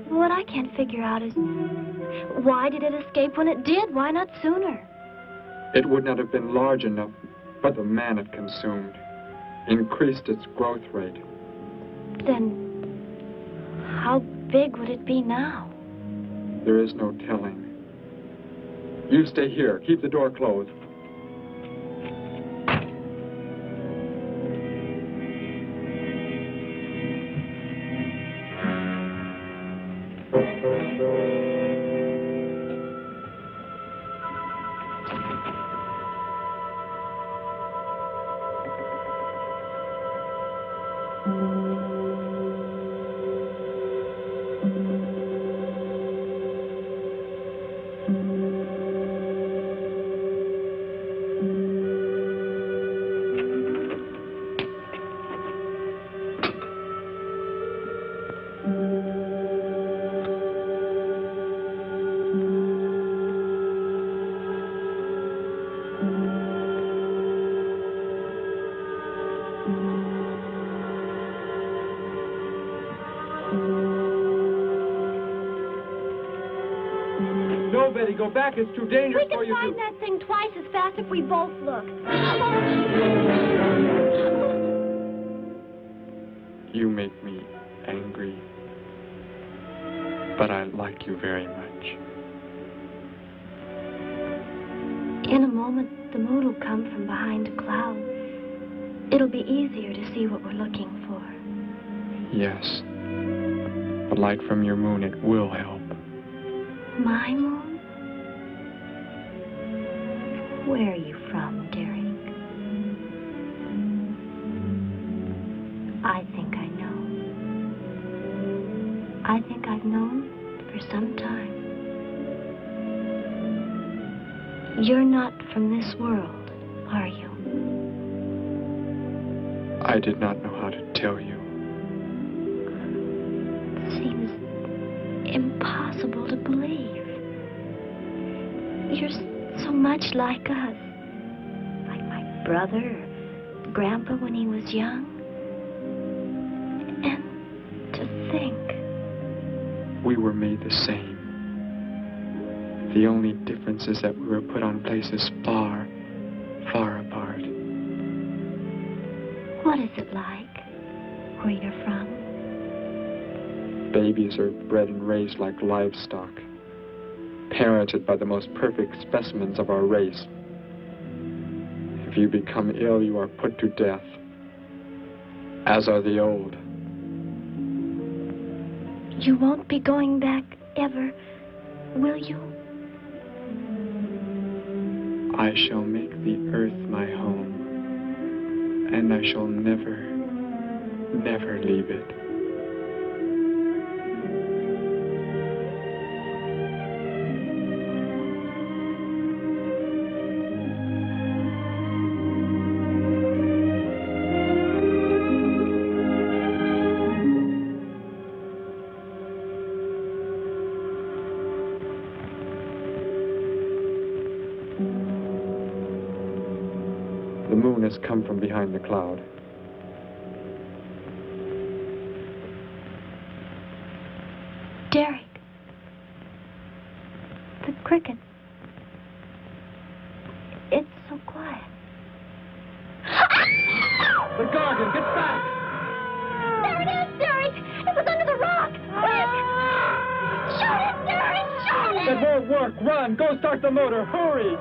L: What I can't figure out is, why did it escape when it did? Why not sooner?
E: It would not have been large enough, but the man it consumed increased its growth rate.
L: Then, how big would it be now?
E: There is no telling. You stay here. Keep the door closed.
R: No, Betty, go back. It's too dangerous
L: We
R: for you
L: can find
R: to...
L: that thing twice as fast if we both look.
E: You make me angry, but I like you very much.
L: In a moment, the moon will come from behind a cloud. It'll be easier to see what we're looking for.
E: Yes. The light from your moon, it will help.
L: My moon? Where are you from, Derek? I think I know. I think I've known for some time. You're not from this world, are you?
E: I did not know how to tell you.
L: It seems impossible to believe. You're so much like us. Like my brother or Grandpa when he was young. And to think.
E: We were made the same. The only difference is that we were put on places far, far apart.
L: What is it like where you're from?
E: Babies are bred and raised like livestock, parented by the most perfect specimens of our race. If you become ill, you are put to death, as are the old.
L: You won't be going back ever, will you?
E: I shall make the earth my home, and I shall never, never leave it. The moon has come from behind the cloud.
L: Derek. The cricket. It's so quiet.
E: The Gargan, get back!
L: There it is, Derek! It was under the rock! Quick! Shoot it, Derek! Shoot it!
E: It won't work! Run! Go start the motor! Hurry!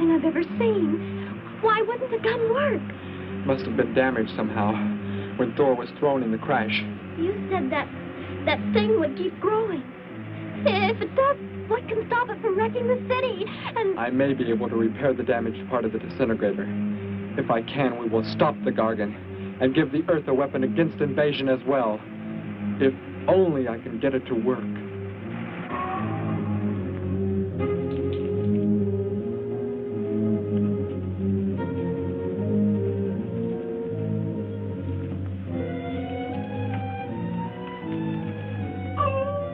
L: I've ever seen. Why wouldn't the gun work?
E: Must have been damaged somehow when Thor was thrown in the crash.
L: You said that thing would keep growing. If it does, what can stop it from wrecking the city? And
E: I may be able to repair the damaged part of the disintegrator. If I can, we will stop the Gargan and give the Earth a weapon against invasion as well. If only I can get it to work.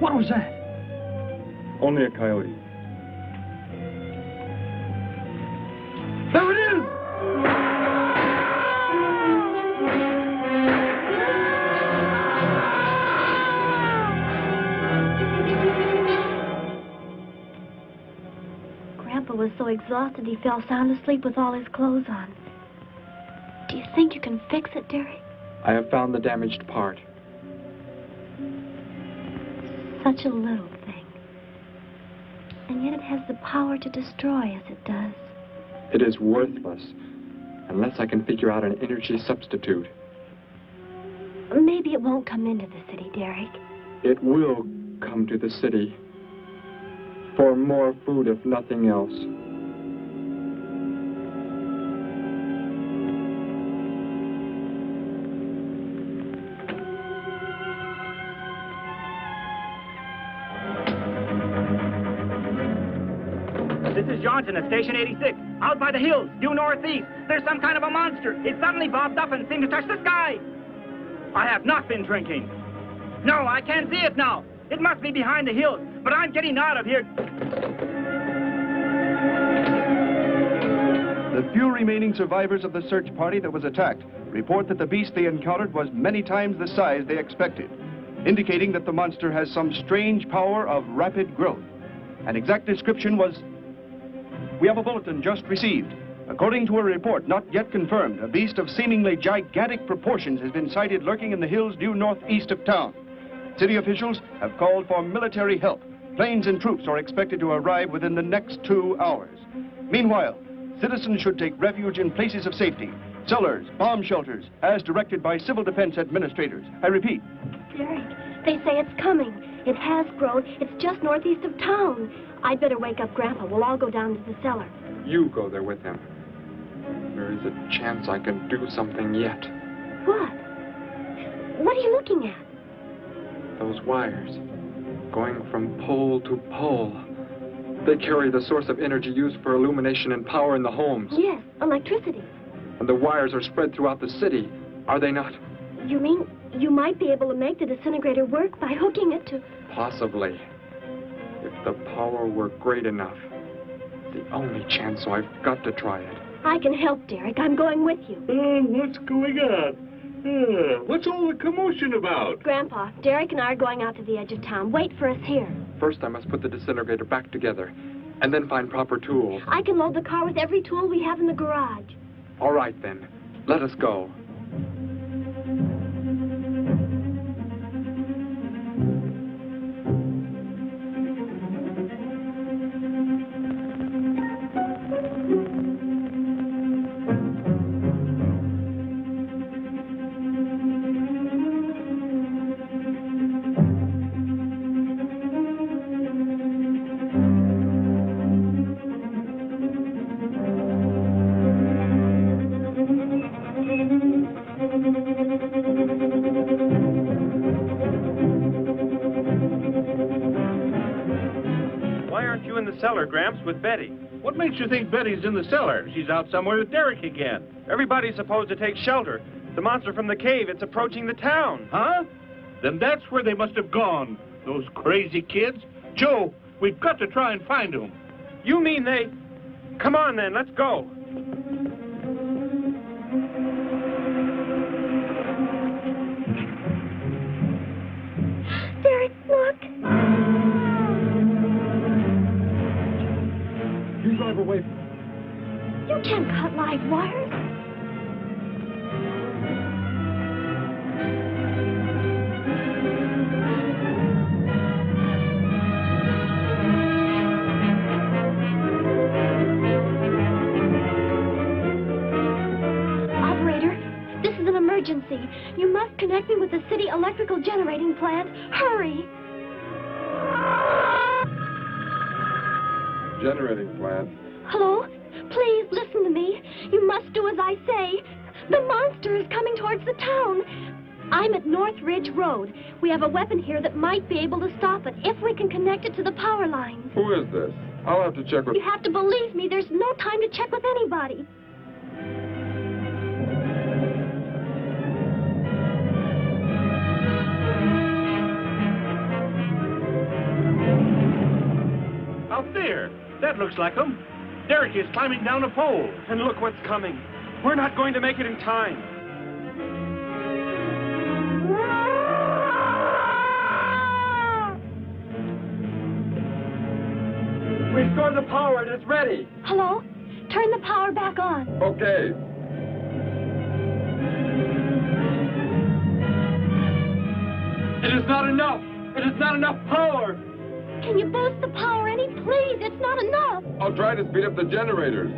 R: What was that?
U: Only a coyote.
R: There it is!
L: Grandpa was so exhausted he fell sound asleep with all his clothes on. Do you think you can fix it, Derek?
E: I have found the damaged part.
L: Such a little thing. And yet it has the power to destroy as it does.
E: It is worthless unless I can figure out an energy substitute.
L: Maybe it won't come into the city, Derek.
E: It will come to the city for more food, if nothing else.
K: This is Johnson at Station 86. Out by the hills, due northeast. There's some kind of a monster. It suddenly bobbed up and seemed to touch the sky. I have not been drinking. No, I can't see it now. It must be behind the hills, but I'm getting out of here.
B: The few remaining survivors of the search party that was attacked report that the beast they encountered was many times the size they expected, indicating that the monster has some strange power of rapid growth. An exact description was... We have a bulletin just received. According to a report not yet confirmed, a beast of seemingly gigantic proportions has been sighted lurking in the hills due northeast of town. City officials have called for military help. Planes and troops are expected to arrive within the next 2 hours. Meanwhile, citizens should take refuge in places of safety, cellars, bomb shelters, as directed by civil defense administrators. I repeat.
L: Derek, they say it's coming. It has grown. It's just northeast of town. I'd better wake up Grandpa. We'll all go down to the cellar.
E: You go there with him. There is a chance I can do something yet.
L: What? What are you looking at?
E: Those wires, going from pole to pole. They carry the source of energy used for illumination and power in the homes.
L: Yes, electricity.
E: And the wires are spread throughout the city, are they not?
L: You mean you might be able to make the disintegrator work by hooking it to...
E: Possibly. If the power were great enough. The only chance, so I've got to try it.
L: I can help, Derek. I'm going with you.
U: What's going on? What's all the commotion about?
L: Grandpa, Derek and I are going out to the edge of town. Wait for us here.
E: First, I must put the disintegrator back together, and then find proper tools.
L: I can load the car with every tool we have in the garage.
E: All right, then. Let us go.
M: Why aren't you in the cellar, Gramps, with Betty?
J: What makes you think Betty's in the cellar? She's out somewhere with Derek again.
M: Everybody's supposed to take shelter. The monster from the cave, it's approaching the town.
J: Huh? Then that's where they must have gone. Those crazy kids. Joe, we've got to try and find them.
M: You mean they... Come on, then, let's go.
L: Derek, look.
R: You drive away from
L: You can't cut live wires. Emergency. You must connect me with the city electrical generating plant. Hurry!
S: Generating plant?
L: Hello? Please listen to me. You must do as I say. The monster is coming towards the town. I'm at North Ridge Road. We have a weapon here that might be able to stop it if we can connect it to the power lines.
S: Who is this? I'll have to check with...
L: You have to believe me. There's no time to check with anybody.
J: There. That looks like him. Derek is climbing down a pole.
M: And look what's coming. We're not going to make it in time.
E: Restore the power. It's ready.
L: Hello? Turn the power back on.
S: Okay.
E: It is not enough. It is not enough power.
L: Can you boost the power any? Please, it's not enough.
S: I'll try to speed up the generators.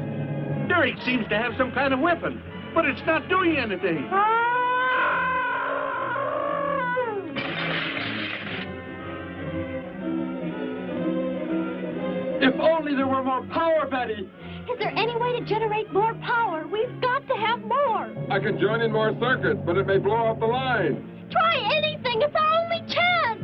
J: Derek seems to have some kind of weapon, but it's not doing anything.
E: If only there were more power, Betty.
L: Is there any way to generate more power? We've got to have more.
S: I can join in more circuits, but it may blow off the line.
L: Try anything. It's our only chance.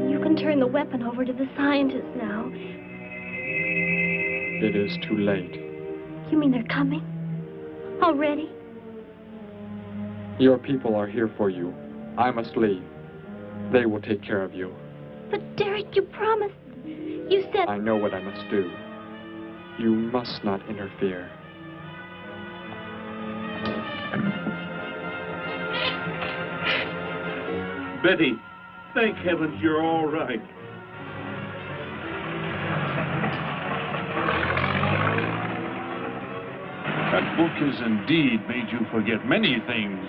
L: You can turn the weapon over to the scientists now.
E: It is too late.
L: You mean they're coming? Already?
E: Your people are here for you. I must leave. They will take care of you.
L: But Derek, you promised. You said...
E: I know what I must do. You must not interfere.
J: Betty, thank heavens you're all right. That book has indeed made you forget many things.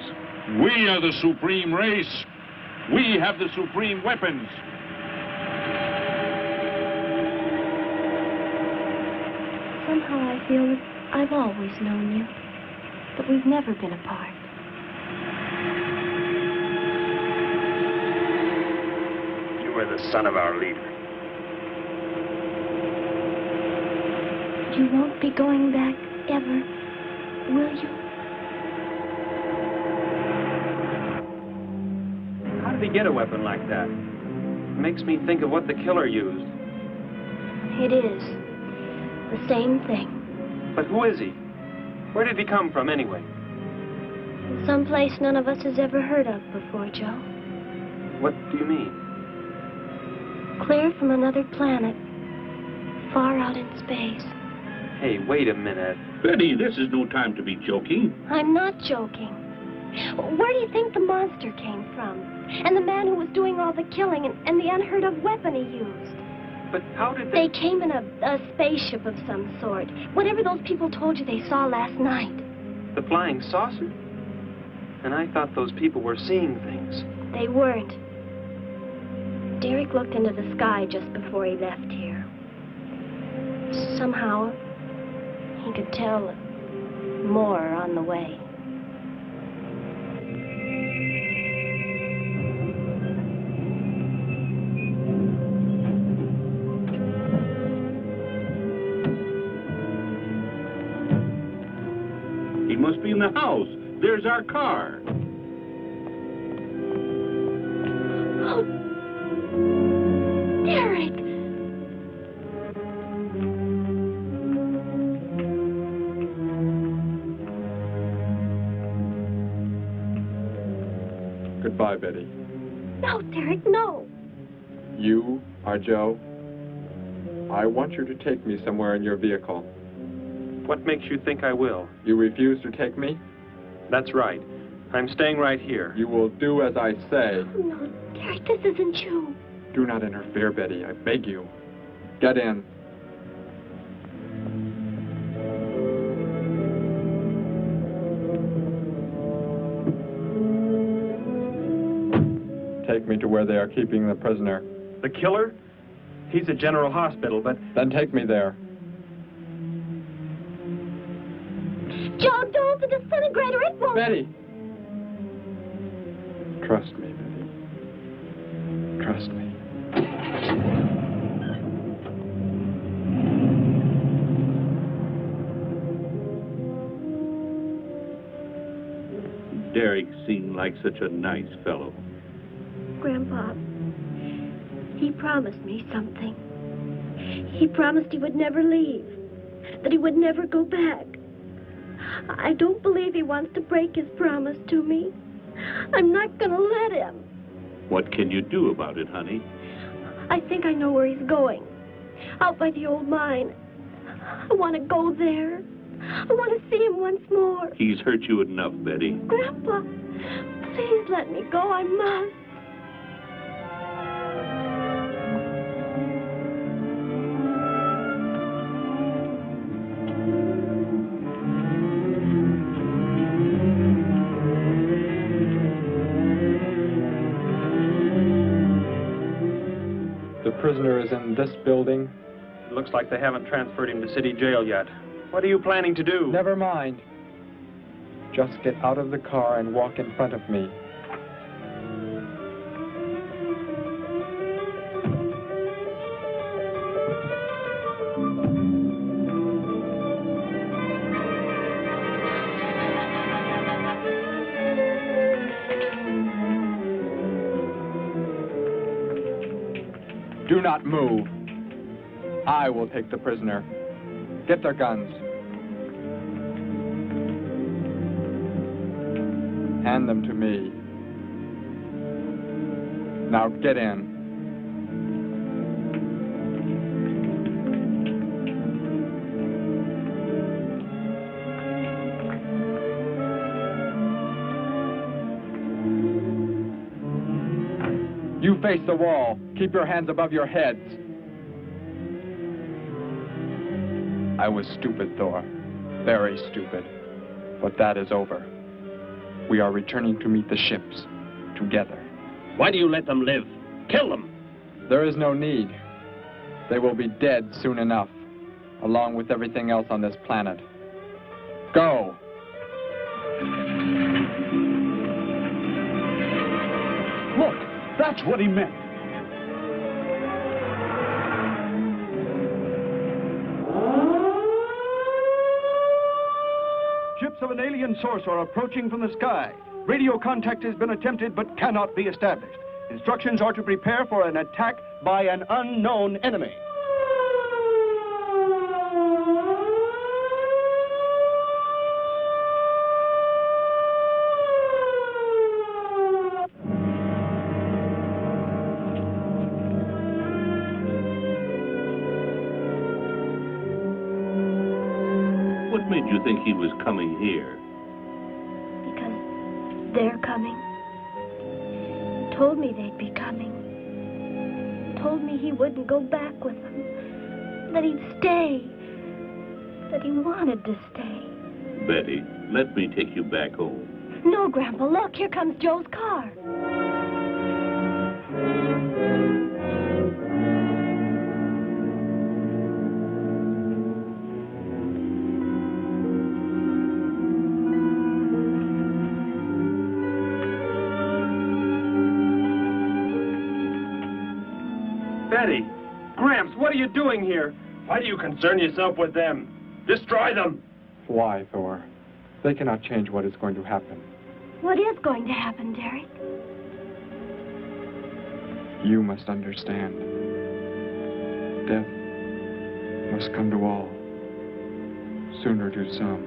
J: We are the supreme race. We have the supreme weapons.
L: Somehow I feel that I've always known you, but we've never been apart.
D: You are the son of our leader.
L: You won't be going back ever, will you?
M: How did he get a weapon like that? It makes me think of what the killer used.
L: It is. The same thing.
M: But who is he? Where did he come from, anyway?
L: Someplace none of us has ever heard of before, Joe.
M: What do you mean?
L: Clear from another planet, far out in space.
M: Hey, wait a minute.
J: Betty, this is no time to be joking.
L: I'm not joking. Where do you think the monster came from? And the man who was doing all the killing and the unheard of weapon he used?
M: But how did
L: they came in a spaceship of some sort. Whatever those people told you they saw last night.
M: The flying saucer? And I thought those people were seeing things.
L: They weren't. Derek looked into the sky just before he left here. Somehow, he could tell more are on the way.
J: He must be in the house. There's our car.
L: Oh, Derek!
E: Goodbye, Betty.
L: No, Derek, no.
E: You are Joe. I want you to take me somewhere in your vehicle.
M: What makes you think I will?
E: You refuse to take me?
M: That's right. I'm staying right here.
E: You will do as I say.
L: Oh, no, Derek, this isn't you.
E: Do not interfere, Betty. I beg you. Get in. Take me to where they are keeping the prisoner.
M: The killer? He's at General Hospital, but...
E: Then take me there.
L: Joe, don't the disintegrator, it won't...
E: Betty! Trust me, Betty. Trust me.
J: Derek seemed like such a nice fellow.
L: Grandpa, he promised me something. He promised he would never leave, that he would never go back. I don't believe he wants to break his promise to me. I'm not going to let him.
J: What can you do about it, honey?
L: I think I know where he's going. Out by the old mine. I want to go there. I want to see him once more.
J: He's hurt you enough, Betty.
L: Grandpa, please let me go. I must.
E: The prisoner is in this building.
M: It looks like they haven't transferred him to city jail yet. What are you planning to do?
E: Never mind. Just get out of the car and walk in front of me. Do not move. I will take the prisoner. Get their guns. Hand them to me. Now get in. You face the wall. Keep your hands above your heads. I was stupid, Thor. Very stupid. But that is over. We are returning to meet the ships. Together.
D: Why do you let them live? Kill them!
E: There is no need. They will be dead soon enough, along with everything else on this planet. Go!
R: Look, that's what he meant.
B: Ships of an alien source are approaching from the sky. Radio contact has been attempted but cannot be established. Instructions are to prepare for an attack by an unknown enemy.
J: What made you think he was coming here?
L: Because they're coming. He told me they'd be coming. He told me he wouldn't go back with them. That he'd stay. That he wanted to stay.
J: Betty, let me take you back home.
L: No, Grandpa, look, here comes Joe's car.
M: Betty! Gramps, what are you doing here?
D: Why do you concern yourself with them? Destroy them!
E: Why, Thor? They cannot change what is going to happen.
L: What is going to happen, Derek?
E: You must understand. Death must come to all. Sooner to some,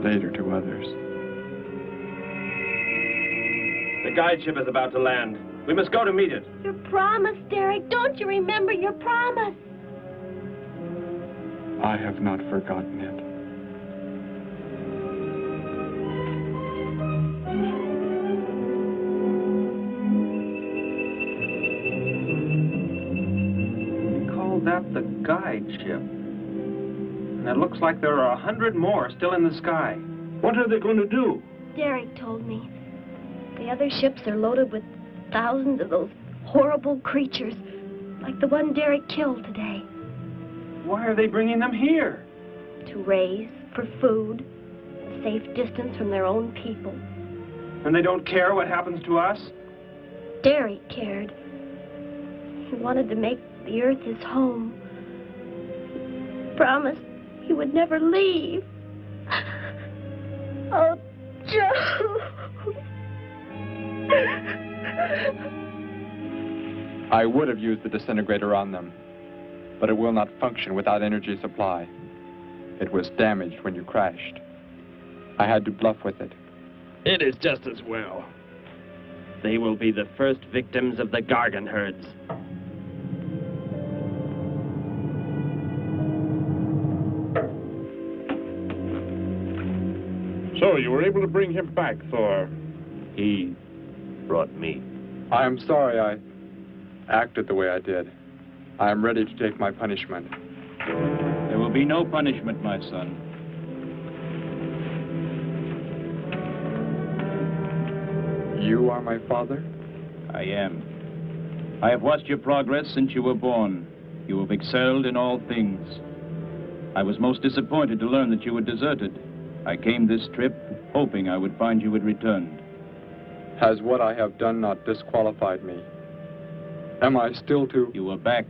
E: later to others.
D: The guide ship is about to land. We must go to meet it.
L: Your promise, Derek. Don't you remember your promise?
E: I have not forgotten it.
M: That the guide ship. And it looks like there are 100 more still in the sky.
J: What are they going to do?
L: Derek told me. The other ships are loaded with thousands of those horrible creatures, like the one Derek killed today.
M: Why are they bringing them here?
L: To raise, for food, a safe distance from their own people.
M: And they don't care what happens to us?
L: Derek cared. He wanted to make the earth his home. He promised he would never leave. Oh, Joe.
E: I would have used the disintegrator on them, but it will not function without energy supply. It was damaged when you crashed. I had to bluff with it.
D: It is just as well. They will be the first victims of the Gargan herds.
J: So, you were able to bring him back, Thor?
D: He brought me.
E: I am sorry I acted the way I did. I am ready to take my punishment.
Q: There will be no punishment, my son.
E: You are my father?
Q: I am. I have watched your progress since you were born. You have excelled in all things. I was most disappointed to learn that you had deserted. I came this trip hoping I would find you had returned.
E: Has what I have done not disqualified me? Am I still to...
Q: You are back.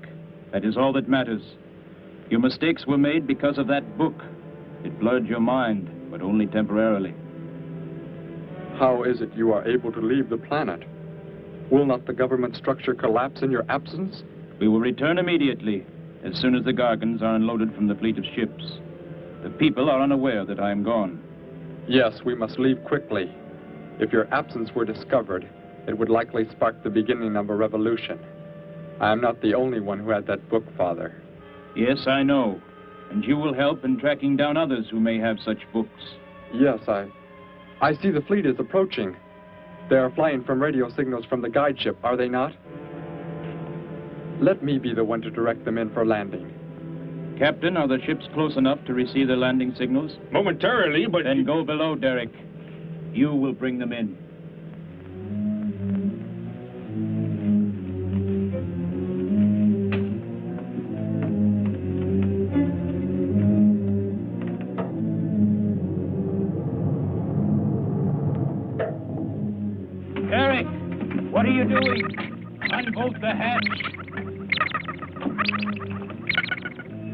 Q: That is all that matters. Your mistakes were made because of that book. It blurred your mind, but only temporarily.
E: How is it you are able to leave the planet? Will not the government structure collapse in your absence?
Q: We will return immediately, as soon as the Gargans are unloaded from the fleet of ships. The people are unaware that I am gone.
E: Yes, we must leave quickly. If your absence were discovered, it would likely spark the beginning of a revolution. I am not the only one who had that book, Father.
Q: Yes, I know. And you will help in tracking down others who may have such books.
E: Yes, I see the fleet is approaching. They are flying from radio signals from the guide ship, are they not? Let me be the one to direct them in for landing.
Q: Captain, are the ships close enough to receive the landing signals?
J: Momentarily, but...
Q: Then go below, Derek. You will bring them in. Derek, what are you doing? Unbolt the hatch.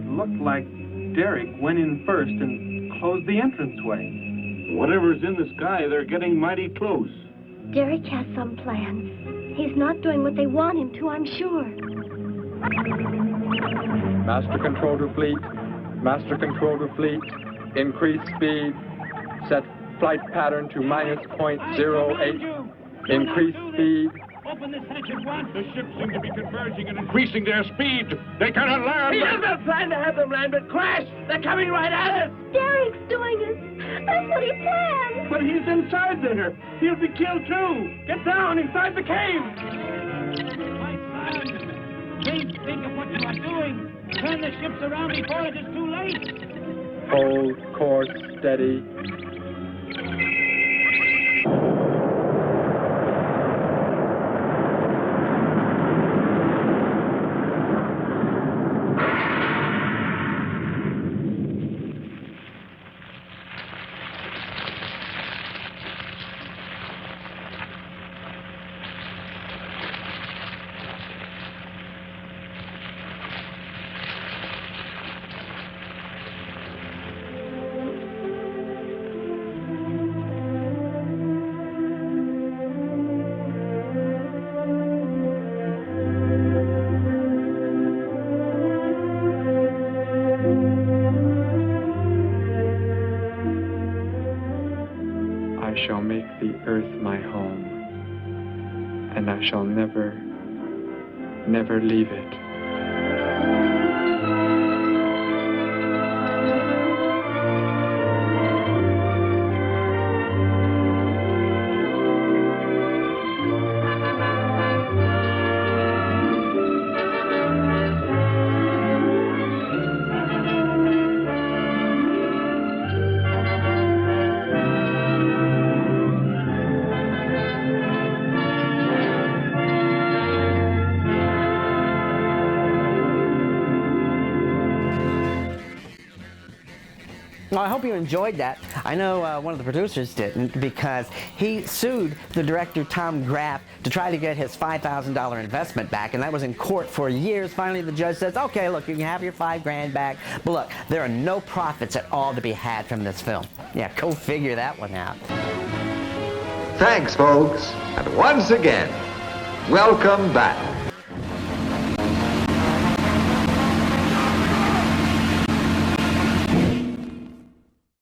M: Looked like Derek went in first and closed the entranceway.
J: Whatever's in the sky, they're getting mighty close.
L: Derek has some plan. He's not doing what they want him to, I'm sure.
E: Master control to fleet. Master control to fleet. Increase speed. Set flight pattern to -.08. Increase speed.
J: Open this hatch at once. The ships seem to be converging and increasing their speed. They cannot land.
D: He has not planned to have them land, but crash. They're coming right at us.
L: Derek's doing it. That's what he planned.
M: But he's inside there. He'll be killed too. Get down inside the cave.
K: My son, please think of what you are doing. Turn the ships around before it is too late.
E: Hold course steady. and I shall never, never leave it.
A: Well, I hope you enjoyed that. I know one of the producers didn't, because he sued the director, Tom Graff, to try to get his $5,000 investment back, and that was in court for years. Finally, the judge says, okay, look, you can have your $5,000 back, but look, there are no profits at all to be had from this film. Yeah, go figure that one out.
O: Thanks, folks. And once again, welcome back.